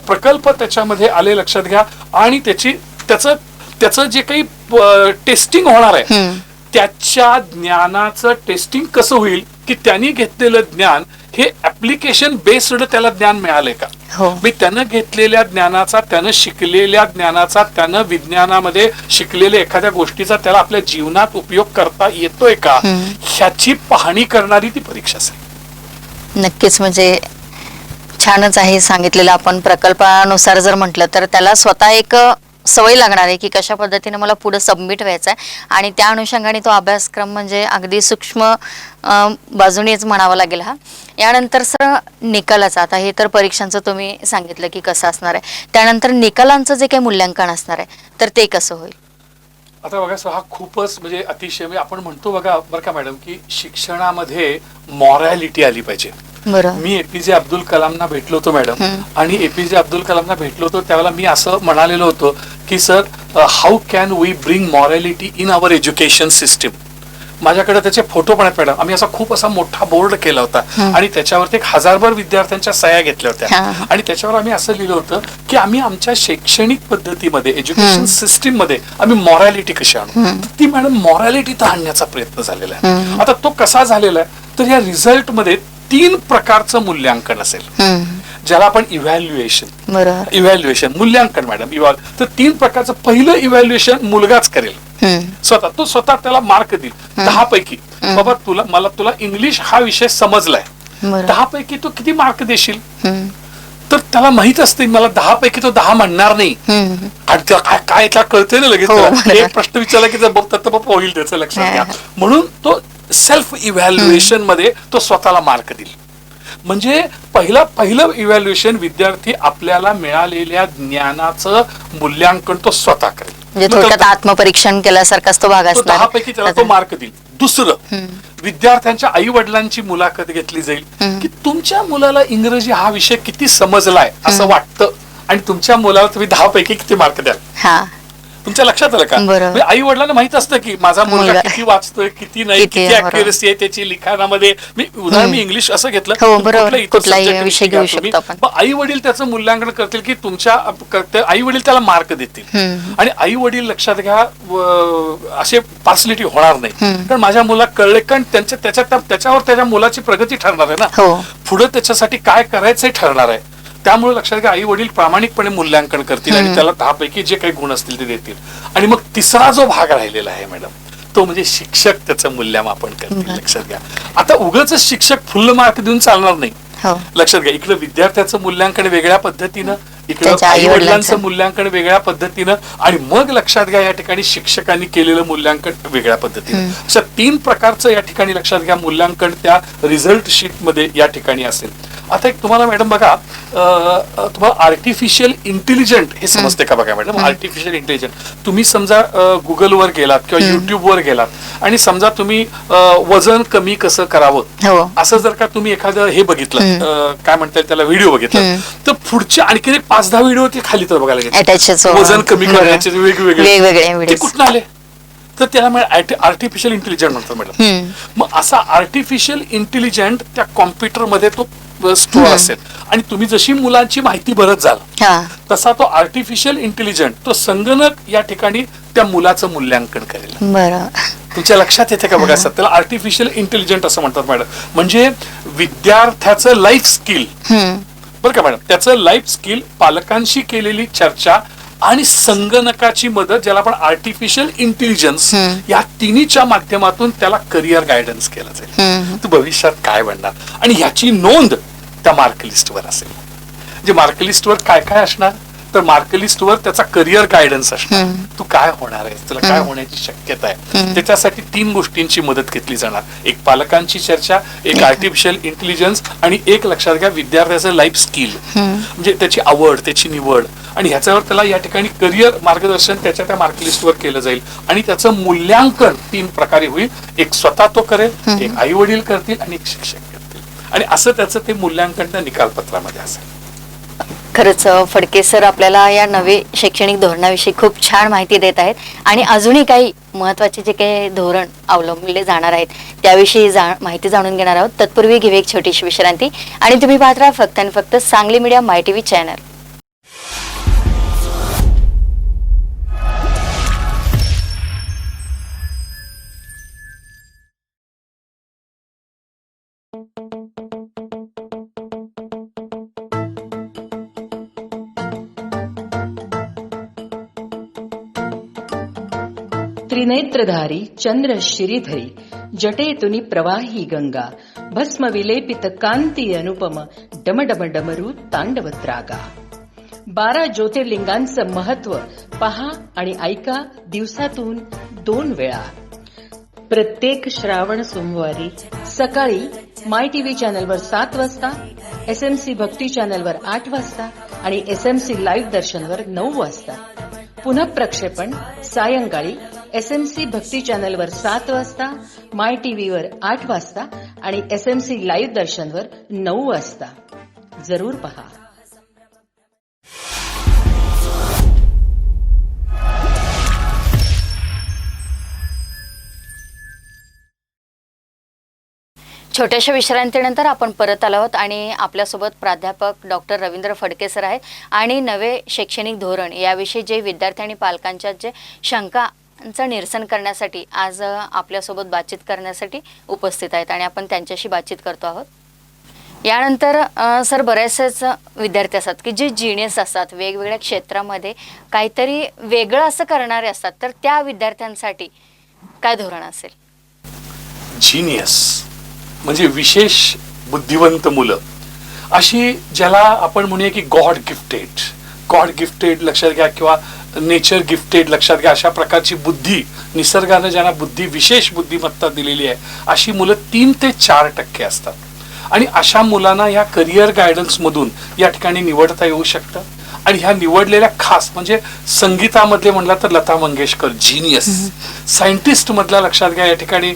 प्रकल्प त्याच्यामध्ये आले लक्षात घ्या. आणि त्याचं जे काही टेस्टिंग होणार आहे त्याच्या ज्ञानाचं टेस्टिंग कसं होईल की त्यांनी घेतलेलं ज्ञान हे ऍप्लिकेशन बेस्ड त्याला ज्ञान मिळालंय का, मी त्यानं घेतलेल्या ज्ञानाचा, त्यानं शिकलेल्या ज्ञानाचा, त्यानं विज्ञानामध्ये शिकलेल्या एखाद्या गोष्टीचा त्याला आपल्या जीवनात उपयोग करता येतोय का, ह्याची पाहणी करणारी ती परीक्षा असेल. नक्कीच म्हणजे छानच आहे सांगितलेलं. आपण प्रकल्पानुसार जर म्हटलं तर त्याला स्वतः एक सवय लागणार आहे की कशा पद्धतीने मला पुढे सबमिट व्हायचं आहे, आणि त्या अनुषंगाने तो अभ्यासक्रम म्हणजे अगदी सूक्ष्म बाजूनेच म्हणावा लागेल हा. यानंतर सर निकालाचा, आता हे तर परीक्षांचं तुम्ही सांगितलं की कसं असणार आहे, त्यानंतर निकालांचं जे काही मूल्यांकन असणार आहे तर ते कसं होईल? आता बघा हा खूपच म्हणजे अतिशय आपण म्हणतो बघा बरं का मॅडम की शिक्षणामध्ये मॉरॅलिटी आली पाहिजे. मी APJ अब्दुल कलामना भेटलो होतो मॅडम, आणि APJ अब्दुल कलामना भेटलो होतो त्यावेळेला मी असं म्हणालेलो होतो की sir how can we bring morality in our education system. माझ्याकडे त्याचे फोटो पण आहेत मॅडम. आम्ही असा खूप असा मोठा बोर्ड केला होता आणि त्याच्यावरती 1000 विद्यार्थ्यांच्या सह्या घेतल्या होत्या आणि त्याच्यावर आम्ही असं लिहिलं होतं की आम्ही आमच्या शैक्षणिक पद्धतीमध्ये, एज्युकेशन सिस्टीम मध्ये आम्ही मॉरॅलिटी कशी आणू. ती मॅडम मॉरॅलिटी तर आणण्याचा प्रयत्न झालेला आहे. आता तो कसा झालेला आहे तर या रिझल्ट मध्ये 3 प्रकारचं मूल्यांकन असेल, ज्याला आपण इव्हॅल्युएशन मूल्यांकन मॅडम. तर 3 प्रकारचं. पहिलं इव्हॅल्युएशन मुलगाच करेल स्वतः. तो स्वतः त्याला मार्क देईल 10 पैकी. बाबा तुला इंग्लिश हा विषय समजलाय, 10 पैकी तू किती मार्क देशील. तर त्याला माहित असते मला 10 पैकी तो 10 म्हणणार नाही. काय त्याला कळतंय ना लगेच. एक प्रश्न विचारला की बाबा होईल त्याचं लक्षात घ्या. म्हणून तो सेल्फ इव्हॅल्युएशन मध्ये तो स्वतःला मार्क देईल. म्हणजे पहिलं इव्हॅल्युएशन विद्यार्थी आपल्याला मिळालेल्या ज्ञानाचं मूल्यांकन तो स्वतः करेल. म्हणजे थोडक्यात आत्मपरीक्षण केल्यासारखाच तो भाग असणार. 10 पैकी त्याला तो मार्क देईल. दुसरं, विद्यार्थ्यांच्या आई वडिलांची मुलाखत घेतली जाईल की तुमच्या मुलाला इंग्रजी हा विषय किती समजलाय असं वाटतं आणि तुमच्या मुलाला तुम्ही 10 पैकी किती मार्क द्याल. तुमच्या लक्षात आलं का. म्हणजे आई वडिलांना माहित असतं की माझा मुलगा किती वाचतोय, किती नाही, किती अॅक्युरसी आहे त्याची लिखाणामध्ये. उदाहरण मी इंग्लिश असं घेतलं, कुठलाही विषय घेऊ शकतो. आई वडील त्याचं मूल्यांकन करतील की तुमच्या आई वडील त्याला मार्क देतील. आणि आई वडील लक्षात घ्या असे पार्सलिटी होणार नाही. कारण माझ्या मुला कळले, कारण त्याच्यावर त्याच्या मुलाची प्रगती ठरणार आहे ना, पुढे त्याच्यासाठी काय करायचंय ठरणार आहे. त्यामुळे लक्षात घ्या आई वडील प्रामाणिकपणे मूल्यांकन करतील आणि त्याला 10 पैकी जे काही गुण असतील ते देतील. आणि मग तिसरा जो भाग राहिलेला आहे मॅडम तो म्हणजे शिक्षक त्याचं मूल्यमापन करतील. लक्षात घ्या. आता उगाच शिक्षक फुल मार्क देऊन चालणार नाही. लक्षात घ्या, इकडे विद्यार्थ्याचं मूल्यांकन वेगळ्या पद्धतीनं, इकडे आई वडिलांचं मूल्यांकन वेगळ्या पद्धतीनं आणि मग लक्षात घ्या या ठिकाणी शिक्षकांनी केलेलं मूल्यांकन वेगळ्या पद्धतीनं. अशा 3 प्रकारचं या ठिकाणी लक्षात घ्या मूल्यांकन त्या रिझल्ट शीट मध्ये या ठिकाणी असेल. आता एक तुम्हाला मॅडम बघा, तुम्हाला आर्टिफिशियल इंटेलिजंट हे समजते का बघा मॅडम. आर्टिफिशियल इंटेलिजंट तुम्ही समजा गुगलवर गेलात किंवा युट्यूबवर गेलात आणि समजा तुम्ही वजन कमी कसं करावं असं जर का तुम्ही एखादं हे बघितलं, काय म्हणतात त्याला, व्हिडिओ बघितला, तर पुढच्या आणखी 5-10 व्हिडिओ ते खाली तर बघायला गेले वजन कमी करण्याचे वेगवेगळे. ते कुठून आले तर त्याला आर्टिफिशियल इंटेलिजंट म्हणतात मॅडम. मग असा आर्टिफिशियल इंटेलिजंट त्या कॉम्प्युटरमध्ये तो स्टोअर असेल आणि तुम्ही जशी मुलांची माहिती भरत जाल तसा तो आर्टिफिशियल इंटेलिजंट, तो संगणक या ठिकाणी त्या मुलाचं मूल्यांकन करेल. तुमच्या लक्षात येते का बघा. त्याला आर्टिफिशियल इंटेलिजंट असं म्हणतात मॅडम. म्हणजे विद्यार्थ्याचं लाईफ स्किल बरं का मॅडम, त्याचं लाईफ स्किल, पालकांशी केलेली चर्चा आणि संगणकाची मदत, ज्याला आपण आर्टिफिशियल इंटेलिजन्स, या तिन्हीच्या माध्यमातून त्याला करिअर गायडन्स केलं जाईल. तू भविष्यात काय बनणार आणि ह्याची नोंद त्या मार्क लिस्टवर असेल. म्हणजे मार्क लिस्टवर काय काय असणार तर मार्क लिस्टवर त्याचा करिअर गायडन्स असणार. तू काय होणार आहे, तुला काय होण्याची शक्यता आहे, त्याच्यासाठी 3 गोष्टींची मदत घेतली जाणार. एक पालकांची चर्चा, एक आर्टिफिशियल इंटेलिजन्स आणि एक लक्षात घ्या विद्यार्थ्याचं लाईफ स्किल, म्हणजे त्याची आवड, त्याची निवड. आणि ह्याच्यावर त्याला या ठिकाणी करिअर मार्गदर्शन त्याच्या त्या मार्क लिस्टवर केलं जाईल आणि त्याचं मूल्यांकन 3 प्रकारे होईल. एक स्वतः तो करेल, एक आई वडील करतील आणि एक शिक्षक करतील. आणि असं त्याचं ते मूल्यांकन त्या निकालपत्रामध्ये असेल. खरंच फडके सर आपल्याला या नवे शैक्षणिक धोरणाविषयी खूप छान माहिती देत आहेत आणि अजूनही काही महत्त्वाचे जे काही धोरण अवलंबले जाणार आहेत त्याविषयी माहिती जाणून घेणार आहोत. तत्पूर्वी घेऊ एक छोटीशी विश्रांती आणि तुम्ही पाहत राहा फक्त आणि फक्त सांगली मीडिया माय टीव्ही चॅनल. त्रिनेत्रधारी चंद्र शिरीधरी जटेतुनी प्रवाही गंगा भस्म विलेपित कांती अनुपम डमडम डमरू तांडवत्रागा. 12 ज्योतिर्लिंगांचं महत्व पहा आणि ऐका दिवसातून 2 वेळा. प्रत्येक श्रावण सोमवारी सकाळी माय टीव्ही चॅनलवर 7 वाजता, SMC भक्ती चॅनलवर 8 वाजता आणि SMC लाईव्ह दर्शनवर 9 वाजता. पुनः प्रक्षेपण सायंकाळी SMC भक्ती चॅनलवर 7 वाजता, माय टीव्हीवर 8 वाजता आणि SMC लाईव्ह दर्शनवर 9 वाजता. जरूर पहा. छोट्याशा विश्रांतीनंतर आपण परत आलो आहोत आणि आपल्यासोबत प्राध्यापक डॉक्टर रवींद्र फडके सर आहेत आणि नवे शैक्षणिक धोरण याविषयी जे विद्यार्थी आणि पालकांच्या जे शंकांचं निरसन करण्यासाठी आज आपल्यासोबत बातचीत करण्यासाठी उपस्थित आहेत आणि आपण त्यांच्याशी बातचीत करतो आहोत. यानंतर सर बरेचसेच विद्यार्थी असतात की जे जिनियस असतात, वेगवेगळ्या क्षेत्रामध्ये काहीतरी वेगळं असं करणारे असतात, तर त्या विद्यार्थ्यांसाठी काय धोरण असेल? जीनियस म्हणजे विशेष बुद्धिवंत मुलं, अशी ज्याला आपण म्हणूया की गॉड गिफ्टेड लक्षात घ्या किंवा नेचर गिफ्टेड लक्षात घ्या, अशा प्रकारची बुद्धी निसर्गाने ज्यांना विशेष बुद्धिमत्ता दिलेली आहे अशी मुलं 3 ते 4% असतात. आणि अशा मुलांना या करिअर गायडन्स मधून या ठिकाणी निवडता येऊ शकतं. आणि ह्या निवडलेल्या खास म्हणजे संगीतामधले म्हणला तर लता मंगेशकर जीनियस, सायंटिस्ट मधल्या लक्षात घ्या या ठिकाणी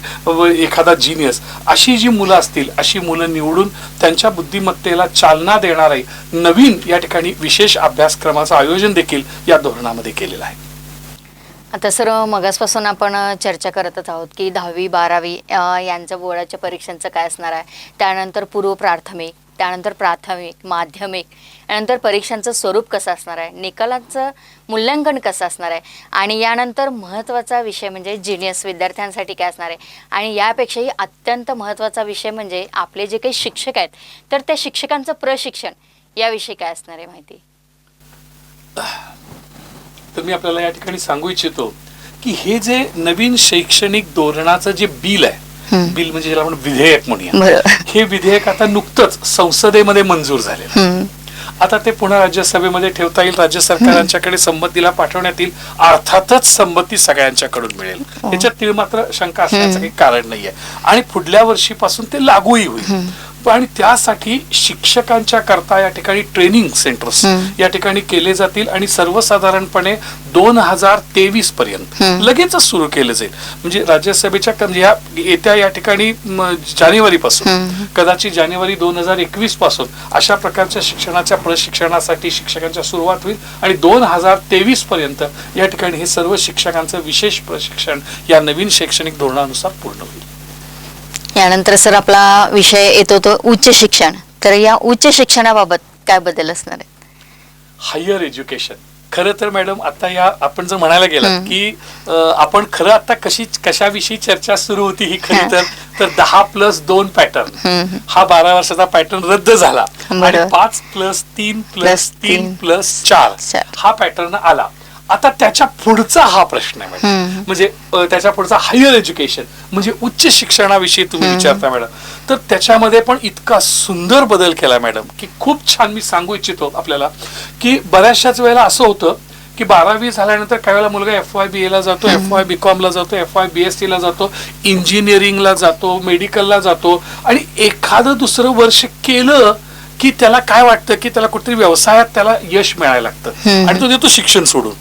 एखादा जीनियस, अशी जी मुलं असतील अशी मुलं निवडून त्यांच्या बुद्धिमत्तेला चालना देणारे नवीन या ठिकाणी विशेष अभ्यासक्रमाचं आयोजन देखील या धोरणामध्ये केलेलं आहे. आता सर मगासपासून आपण चर्चा करतच आहोत की 10वी 12वी यांच्या बोर्डाच्या परीक्षांचं काय असणार आहे, त्यानंतर पूर्व प्राथमिक, त्यानंतर प्राथमिक, माध्यमिक, यानंतर परीक्षांचं स्वरूप कसं असणार आहे, निकालांचं मूल्यांकन कसं असणार आहे आणि यानंतर महत्त्वाचा विषय म्हणजे जिनियस विद्यार्थ्यांसाठी काय असणार आहे आणि यापेक्षाही अत्यंत महत्त्वाचा विषय म्हणजे आपले जे काही शिक्षक आहेत तर त्या शिक्षकांचं प्रशिक्षण याविषयी काय असणार आहे माहिती? तर मी आपल्याला या ठिकाणी सांगू इच्छितो की हे जे नवीन शैक्षणिक धोरणाचं जे बिल आहे, बिल म्हणजे ज्याला आपण विधेयक म्हणूया, हे विधेयक आता नुकतंच संसदेमध्ये मंजूर झाले. आता ते पुन्हा राज्यसभेमध्ये ठेवता येईल, राज्य सरकारांच्याकडे संमतीला पाठवण्यात येईल. अर्थातच संमती सगळ्यांच्याकडून मिळेल, त्याच्यात तीळ मात्र शंका असण्याचं काही कारण नाहीये. आणि पुढल्या वर्षीपासून ते लागूही होईल. आणि त्यासाठी शिक्षकांच्या करता या ठिकाणी ट्रेनिंग सेंटर्स या ठिकाणी केले जातील आणि सर्वसाधारणपणे 2023 पर्यंत लगेचच सुरू केलं जाईल. म्हणजे राज्यसभेच्या येत्या या ठिकाणी जानेवारी पासून, कदाचित जानेवारी 2021 पासून अशा प्रकारच्या शिक्षणाच्या प्रशिक्षणासाठी शिक्षकांच्या सुरुवात होईल आणि 2023 पर्यंत या ठिकाणी हे सर्व शिक्षकांचं विशेष प्रशिक्षण या नवीन शैक्षणिक धोरणानुसार पूर्ण होईल. यानंतर सर आपला विषय येतो तो उच्च शिक्षण. तर या उच्च शिक्षणाबाबत काय बदल असणार आहे? Higher education. खरं तर मॅडम आता या आपण जर म्हणायला गेलात की आपण खरं आता कशाविषयी चर्चा सुरू होती ही खरी तर 10+2 पॅटर्न हा 12 वर्षाचा पॅटर्न रद्द झाला आणि 5+3+3+4 हा पॅटर्न आला. आता त्याच्या पुढचा हा प्रश्न आहे मॅडम, म्हणजे त्याच्या पुढचा हायर एज्युकेशन म्हणजे उच्च शिक्षणाविषयी तुम्ही विचारता मॅडम, तर त्याच्यामध्ये पण इतका सुंदर बदल केला मॅडम की खूप छान. मी सांगू इच्छितो आपल्याला की बऱ्याचशाच वेळेला असं होतं की 12वी झाल्यानंतर काही वेळेला मुलगा FY BA ला जातो, FY BCom ला जातो, FY BSc ला जातो, इंजिनिअरिंगला जातो, मेडिकलला जातो आणि एखादं दुसरं वर्ष केलं की त्याला काय वाटतं की त्याला कुठेतरी व्यवसायात त्याला यश मिळायला लागतं आणि तो देतो शिक्षण सोडून.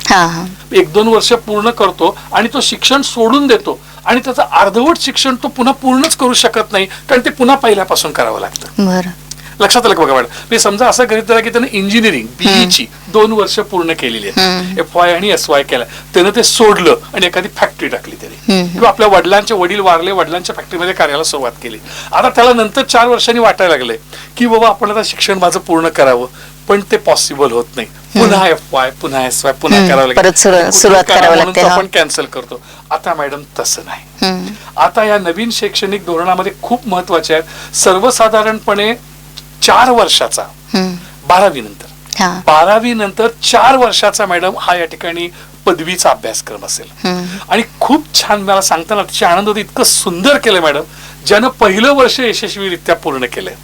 1-2 वर्ष पूर्ण करतो आणि तो शिक्षण सोडून देतो आणि त्याचं अर्धवट शिक्षण तो पुन्हा पूर्णच करू शकत नाही कारण ते पुन्हा पहिल्यापासून करावं लागतं. लक्षात आलं का बघा मॅडम? मी समजा असं करीत की त्यानं इंजिनिअरिंग BE 2 वर्ष पूर्ण केलेली आहे, FY आणि SY केला, त्यानं ते सोडलं आणि एखादी फॅक्टरी टाकली त्याने किंवा आपल्या वडील वारले, वडिलांच्या फॅक्टरीमध्ये कार्याला सुरुवात केली. आता त्याला नंतर 4 वर्षांनी वाटायला लागलंय की बाबा आपण आता शिक्षण माझं पूर्ण करावं, पण ते पॉसिबल होत नाही. पुन्हा FY पुन्हा SY पुन्हा करावं लागेल, आपण कॅन्सल करतो. आता मॅडम तसं नाही. आता या नवीन शैक्षणिक धोरणामध्ये खूप महत्वाचे आहेत. सर्वसाधारणपणे 4 वर्षाचा 12वी नंतर 4 वर्षाचा मॅडम हा या ठिकाणी पदवीचा अभ्यासक्रम असेल. आणि खूप छान मला सांगताना अतिशय आनंद होतो, इतकं सुंदर केलं मॅडम. ज्यानं पहिलं वर्ष यशस्वीरित्या पूर्ण केलंय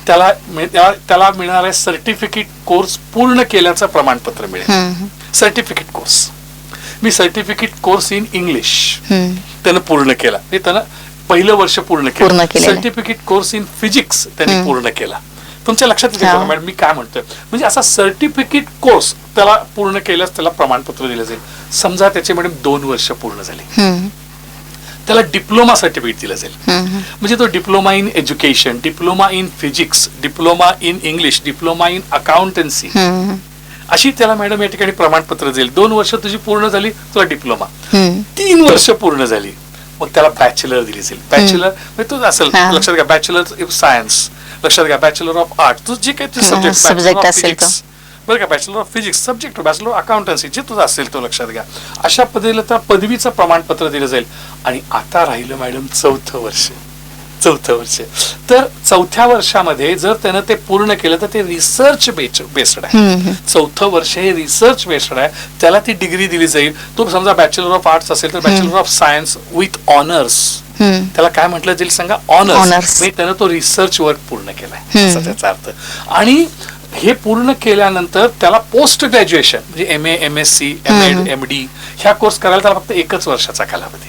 त्याला मिळणारे सर्टिफिकेट कोर्स पूर्ण केल्याचं प्रमाणपत्र मिळेल. Certificate course me certificate course in English त्यानं पूर्ण केला, त्यानं पहिलं वर्ष पूर्ण केलं. सर्टिफिकेट कोर्स इन फिजिक्स त्यांनी पूर्ण केला. तुमच्या लक्षात येईल मॅडम मी काय म्हणतोय? म्हणजे असा सर्टिफिकेट कोर्स त्याला पूर्ण केल्यास त्याला प्रमाणपत्र दिलं जाईल. समजा त्याचे मॅडम 2 वर्ष पूर्ण झाले, त्याला डिप्लोमा सर्टिफिकेट दिलं जाईल. म्हणजे तो diploma in education, diploma in physics, diploma in English, diploma in accountancy अशी त्याला मॅडम या ठिकाणी प्रमाणपत्र देईल. 2 वर्ष तुझी पूर्ण झाली तुला डिप्लोमा, 3 वर्ष पूर्ण झाली मग त्याला बॅचलर दिली जाईल. बॅचलर म्हणजे तुझं असेल हा. लक्षात घ्या, बॅचलर ऑफ सायन्स लक्षात घ्या, बॅचलर ऑफ आर्ट, तुझं जे काही सब्जेक्ट, subject असेल तो. बरं का, bachelor of physics subject, bachelor of accountancy जे तुझं असेल तो लक्षात घ्या. अशा पद्धतीला त्या पदवीचं प्रमाणपत्र दिलं जाईल. आणि आता राहिलं मॅडम चौथं वर्ष. तर चौथ्या वर्षामध्ये जर त्यानं ते पूर्ण केलं तर ते रिसर्च बेस्ड आहे. चौथं वर्ष हे रिसर्च बेस्ड आहे, त्याला ती डिग्री दिली जाईल. तो समजा बॅचलर ऑफ आर्ट्स असेल तर bachelor of science with honours, त्याला काय म्हटलं जाईल सांगा, ऑनर्स. म्हणजे त्यानं तो रिसर्च वर्क पूर्ण केलाय असा त्याचा अर्थ. आणि हे पूर्ण केल्यानंतर त्याला पोस्ट ग्रॅज्युएशन म्हणजे MA, MSc, MEd, MD ह्या कोर्स करायला त्याला फक्त 1 वर्षाचा कालावधी.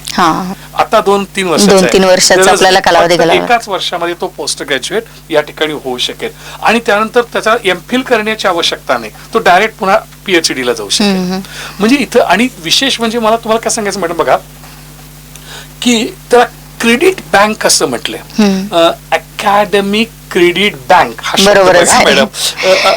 आता 2-3 वर्षाचा आपल्याला कालावधी घालावा. एकाच वर्षामध्ये तो पोस्ट ग्रॅज्युएट या ठिकाणी होऊ शकेल. आणि त्यानंतर त्याचा MPhil करण्याची आवश्यकता नाही, तो डायरेक्ट पुन्हा PhD ला जाऊ शकेल. म्हणजे इथं आणि विशेष म्हणजे मला तुम्हाला काय सांगायचं मॅडम बघा, की त्याला क्रेडिट बँक असं म्हटलंय, अकॅडमिक क्रेडिट बँक हा शब्द बघा मॅडम.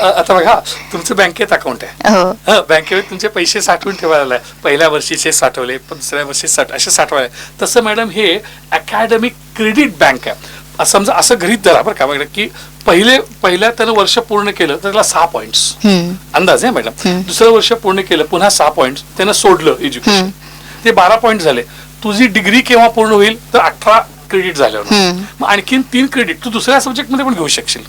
आता बघा तुमचं बँकेत अकाउंट आहे, बँकेत तुमचे पैसे साठवून ठेवायला, पहिल्या वर्षीचे साठवले, दुसऱ्या वर्षी असे साठवायला, तसं मॅडम हे अकॅडमिक क्रेडिट बँक आहे. समजा असं गृहीत धरा बरं का मॅडम, की पहिल्या त्यानं वर्ष पूर्ण केलं तर त्याला 6 पॉइंट्स अंदाज आहे मॅडम. दुसरं वर्ष पूर्ण केलं पुन्हा 6 पॉइंट्स त्यानं सोडलं एज्युकेशन, ते 12 पॉइंट झाले. तुझी डिग्री केव्हा पूर्ण होईल तर 18 क्रेडिट झाल्यावर मग आणखीन 3 क्रेडिट तू दुसऱ्या सब्जेक्ट मध्ये पण घेऊ शकशील.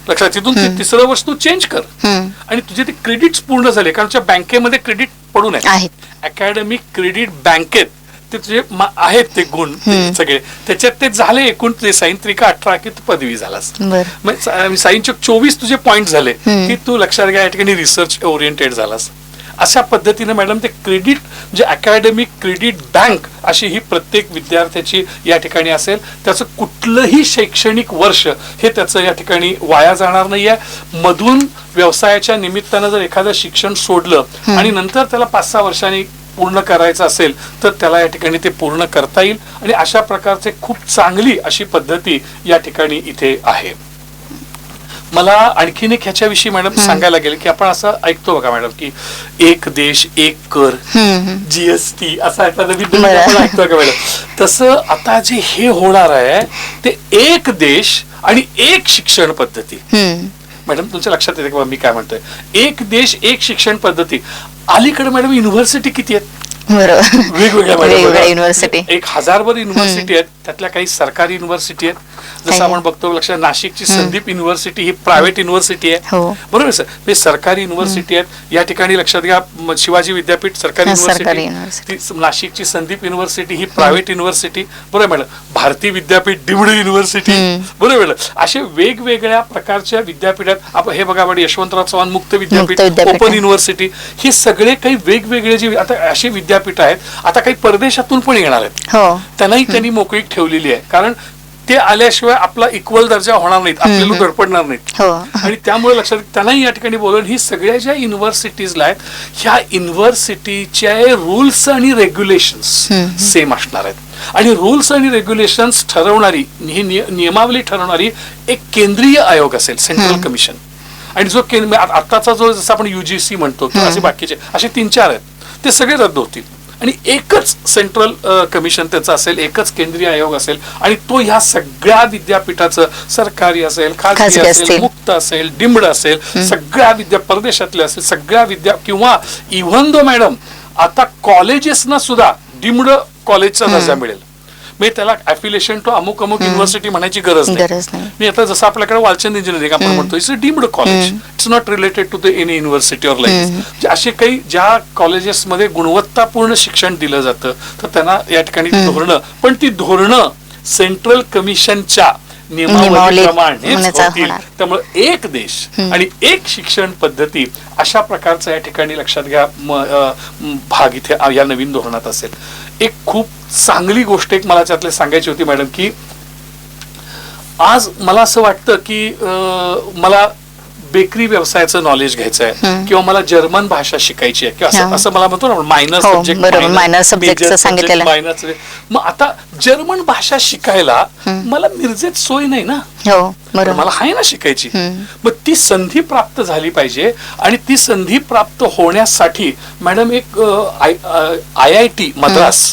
लक्षात, तिथून तिसरं वर्ष तू चेंज कर आणि तुझे ते क्रेडिट्स पूर्ण झाले, कारण बँकेमध्ये क्रेडिट पडून आहेत. अकॅडमिक क्रेडिट बँकेत ते तुझे आहेत ते गुण सगळे, त्याच्यात ते झाले एकूण ते साईन 18 की तू पदवी झालास. साईनचे 24 तुझे पॉइंट झाले की तू लक्षात घ्या या ठिकाणी रिसर्च ओरिएंटेड झालास. अशा पद्धतीने मॅडम ते क्रेडिट म्हणजे अकॅडमिक क्रेडिट बँक अशी ही प्रत्येक विद्यार्थ्याची या ठिकाणी असेल. त्याचं कुठलंही शैक्षणिक वर्ष हे त्याचं या ठिकाणी वाया जाणार नाहीये. मधून व्यवसायाच्या निमित्तानं जर एखादं शिक्षण सोडलं आणि नंतर त्याला 5-6 वर्षांनी पूर्ण करायचं असेल तर त्याला या ठिकाणी ते पूर्ण करता येईल. आणि अशा प्रकारचे खूप चांगली अशी पद्धती या ठिकाणी इथे आहे. मला आणखीन एक ह्याच्याविषयी मॅडम सांगायला गेलं की आपण असं ऐकतो बघा मॅडम की एक देश एक कर, GST असा ऐकतो का मॅडम. तसं आता जे हे होणार आहे ते एक देश आणि एक शिक्षण पद्धती. मॅडम तुमच्या लक्षात येते का मी काय म्हणतोय, एक देश एक शिक्षण पद्धती. अलीकडे मॅडम युनिव्हर्सिटी किती आहेत, वेगवेगळ्या युनिव्हर्सिटी, 1000 युनिव्हर्सिटी आहेत. त्यातल्या काही सरकारी युनिव्हर्सिटी आहेत, जसं आपण बघतो लक्षात नाशिकची संदीप युनिव्हर्सिटी ही प्रायव्हेट युनिव्हर्सिटी आहे, बरोबर सर. हे सरकारी युनिव्हर्सिटी आहेत. या ठिकाणी लक्षात घ्या शिवाजी विद्यापीठ सरकारी युनिव्हर्सिटी, नाशिकची संदीप युनिव्हर्सिटी ही प्रायव्हेट युनिव्हर्सिटी, बरोबर madam. Bharati Vidyapeeth deemed university, बरोबर मॅडम. असे वेगवेगळ्या प्रकारच्या विद्यापीठात आपण हे बघा मॅडम, यशवंतराव चव्हाण मुक्त विद्यापीठ, ओपन युनिव्हर्सिटी, हे सगळे काही वेगवेगळे जे आता असे विद्यापीठ आहेत. आता काही परदेशातून पण येणार आहेत, त्यांनाही त्यांनी मोकळीक ठेवलेली आहे, कारण ते आल्याशिवाय आपला इक्वल दर्जा होणार नाहीत, आपल्याला धडपडणार नाहीत. आणि त्यामुळे लक्षात त्यांनाही या ठिकाणी बोलवून ही सगळ्या ज्या युनिव्हर्सिटीजला आहेत ह्या युनिव्हर्सिटीचे रूल्स आणि रेग्युलेशन्स सेम असणार आहेत. आणि रूल्स आणि रेग्युलेशन्स ठरवणारी ही नियमावली ठरवणारी एक केंद्रीय आयोग असेल, सेंट्रल कमिशन. आणि जो आताचा जो जसं आपण UGC म्हणतो किंवा असे बाकीचे असे 3-4 आहेत, ते सगळे रद्द होतील आणि एकच सेंट्रल कमिशन त्याचं असेल, एकच केंद्रीय आयोग असेल. आणि तो ह्या सगळ्या विद्यापीठाचं सरकारी असेल, खाजगी असेल, मुक्त असेल, डिम्ड असेल, सगळ्या परदेशातले असेल सगळ्या किंवा इव्हन दो मॅडम आता कॉलेजेसना सुद्धा डिम्ड कॉलेजचा दर्जा मिळेल. म्हणजे त्याला अफिलिएशन टू अमुक अमुक युनिव्हर्सिटी म्हणायची गरज नाही. आता जसं आपल्याकडे वालचंद इंजिनिअरिंग आपण म्हणतो, it's a deemed college, it's not related to the any university or like. असे काही ज्या कॉलेजेसमध्ये गुणवत्तापूर्ण शिक्षण दिलं जातं तर त्यांना या ठिकाणी धोरणं, पण ती धोरणं सेंट्रल कमिशनच्या नियमावलीप्रमाणेच होतील. त्यामुळे एक देश आणि एक शिक्षण पद्धती अशा प्रकारचा या ठिकाणी लक्षात घ्या भाग इथे या नवीन धोरणात असेल. एक खूप चांगली गोष्ट एक मला त्यातले सांगायची होती मॅडम, की आज मला असं वाटतं की मला बेकरी व्यवसायाचं नॉलेज घ्यायचं आहे किंवा मला जर्मन भाषा शिकायची आहे किंवा असं मला म्हणतो ना मायनर सब्जेक्ट मायनर. मग आता जर्मन भाषा शिकायला मला मिरजेत सोय नाही ना, मला आहे ना शिकायची. मग ती संधी प्राप्त झाली पाहिजे आणि ती संधी प्राप्त होण्यासाठी मॅडम एक IIT मद्रास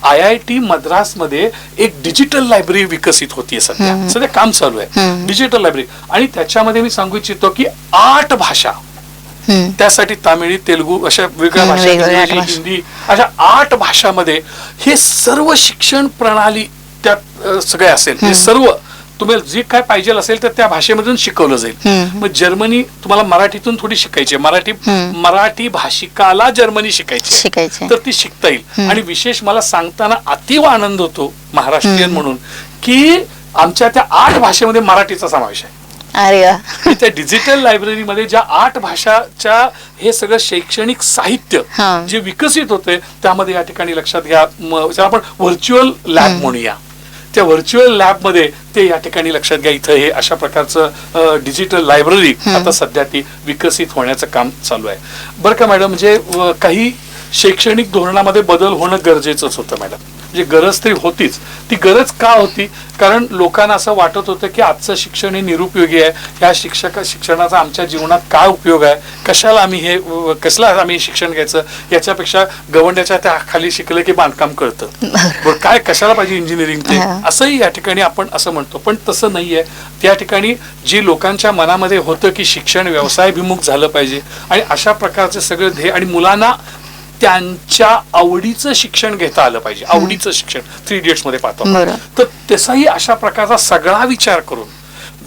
IIT मद्रासमध्ये एक डिजिटल लायब्ररी विकसित होतीये सध्या काम चालू आहे डिजिटल लायब्ररी. आणि त्याच्यामध्ये मी सांगू इच्छितो की 8 भाषा, त्यासाठी तामिळी, तेलुगू अशा वेगळ्या भाषा, इंग्रजी, हिंदी अशा 8 भाषामध्ये हे सर्व शिक्षण प्रणाली त्यात सगळे असेल. हे सर्व तुम्हाला जे काय पाहिजे असेल तर त्या भाषेमधून शिकवलं जाईल. मग जर्मनी तुम्हाला मराठीतून थोडी शिकायची, मराठी भाषिकाला जर्मनी शिकायची तर ती शिकता येईल. आणि विशेष मला सांगताना अतिव आनंद होतो महाराष्ट्रीयन म्हणून की आमच्या त्या 8 भाषेमध्ये मराठीचा समावेश आहे. अरे त्या डिजिटल लायब्ररीमध्ये ज्या 8 भाषाच्या हे सगळं शैक्षणिक साहित्य जे विकसित होते त्यामध्ये या ठिकाणी लक्षात घ्या आपण व्हर्च्युअल लॅब म्हणूया, त्या व्हर्च्युअल लॅब मध्ये ते या ठिकाणी लक्षात घ्या इथं हे अशा प्रकारचं डिजिटल लायब्ररी आता सध्या ती विकसित होण्याचं काम चालू आहे. बरं का मॅडम, म्हणजे काही शैक्षणिक धोरणामध्ये बदल होणं गरजेचंच होतं मॅडम. म्हणजे गरज तरी होतीच. ती गरज का होती? कारण लोकांना असं वाटत होतं की आजचं शिक्षण हे निरुपयोगी आहे, या शिक्षणाचा आमच्या जीवनात काय उपयोग आहे, कसला आम्ही शिक्षण घ्यायचं, याच्यापेक्षा गवंड्याच्या त्या खाली शिकलं की बांधकाम कळतं, काय कशाला पाहिजे इंजिनिअरिंग ते, असंही या ठिकाणी आपण असं म्हणतो. पण तसं नाहीये. त्या ठिकाणी जी लोकांच्या मनामध्ये होतं की शिक्षण व्यवसायाभिमुख झालं पाहिजे आणि अशा प्रकारचे सगळे ध्येय आणि मुलांना त्यांच्या आवडीचं शिक्षण घेता आलं पाहिजे, आवडीचं शिक्षण 3 इडियट्स मध्ये पाहतो. तर तसाही अशा प्रकारचा सगळा विचार करून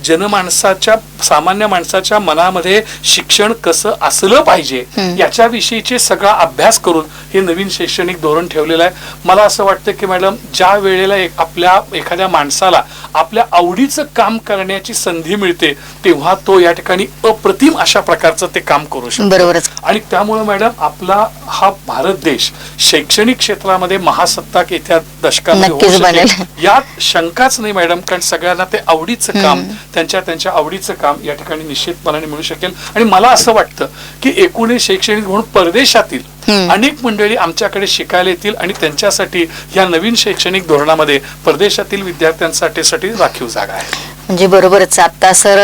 जनमानसाच्या सामान्य माणसाच्या मनामध्ये शिक्षण कसं असलं पाहिजे याच्याविषयीचे सगळा अभ्यास करून हे नवीन शैक्षणिक धोरण ठेवलेलं आहे. मला असं वाटतं की मॅडम, ज्या वेळेला आपल्या एखाद्या माणसाला आपल्या आवडीचं काम करण्याची संधी मिळते तेव्हा तो या ठिकाणी अप्रतिम अशा प्रकारचं ते काम करू शकतो. बरोबरच. आणि त्यामुळे मॅडम आपला हा भारत देश शैक्षणिक क्षेत्रामध्ये महासत्ताक येत्या दशकामध्ये होऊ शकेल यात शंकाच नाही मॅडम. कारण सगळ्यांना ते आवडीचं काम त्यांच्या आवडीचं काम या ठिकाणी निश्चितपणाने मिळू शकेल. आणि मला असं वाटतं की एकूण शैक्षणिक म्हणून परदेशातील अनेक मंडळी आमच्याकडे शिकायला येतील आणि त्यांच्यासाठी या नवीन शैक्षणिक धोरणामध्ये परदेशातील विद्यार्थ्यांसाठी राखीव जागा आहे. म्हणजे बरोबरच. आता सर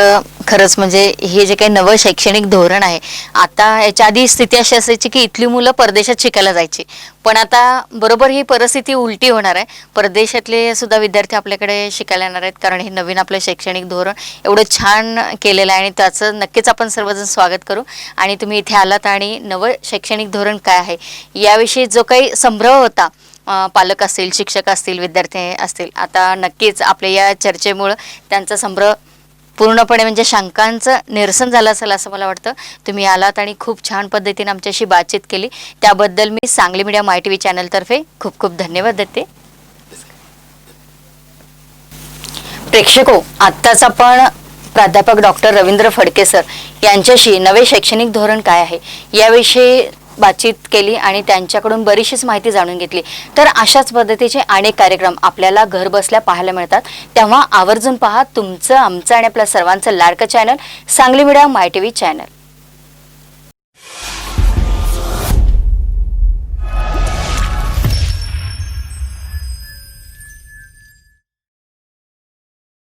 खरंच म्हणजे हे जे काही नवं शैक्षणिक धोरण आहे, आता याच्या आधी स्थिती अशी असायची की इथली मुलं परदेशात शिकायला जायची, पण आता बरोबर ही परिस्थिती उलटी होणार आहे. परदेशातले सुद्धा विद्यार्थी आपल्याकडे शिकायला येणार आहेत, कारण हे नवीन आपलं शैक्षणिक धोरण एवढं छान केलेलं आहे आणि त्याचं नक्कीच आपण सर्वजण स्वागत करू. आणि तुम्ही इथे आलात आणि नवं शैक्षणिक धोरण काय आहे याविषयी जो काही संभ्रम होता, पालक असतील, शिक्षक असतील, विद्यार्थी असतील, आता नक्कीच आपल्या या चर्चेमुळं त्यांचा संभ्रम पूर्णपणे म्हणजे शंकांचं निरसन झालं असेल असं मला वाटतं. तुम्ही आलात आणि खूप छान पद्धतीने आमच्याशी बातचीत केली, त्याबद्दल मी सांगली मीडिया MyTV चॅनलतर्फे खूप खूप धन्यवाद देते. प्रेक्षको, आत्ताच आपण प्राध्यापक डॉक्टर रवींद्र फडके सर यांच्याशी नवे शैक्षणिक धोरण काय आहे याविषयी बातचीत केली आणि त्यांच्याकडून बरीचशीच माहिती जाणून घेतली. तर अशाच पद्धतीचे अनेक कार्यक्रम आपल्याला घर बसल्या पाहायला मिळतात, तेव्हा आवर्जून पहा तुमचं, आमचं आणि आपल्या सर्वांचं लाडकं channel Sangli media MyTV channel.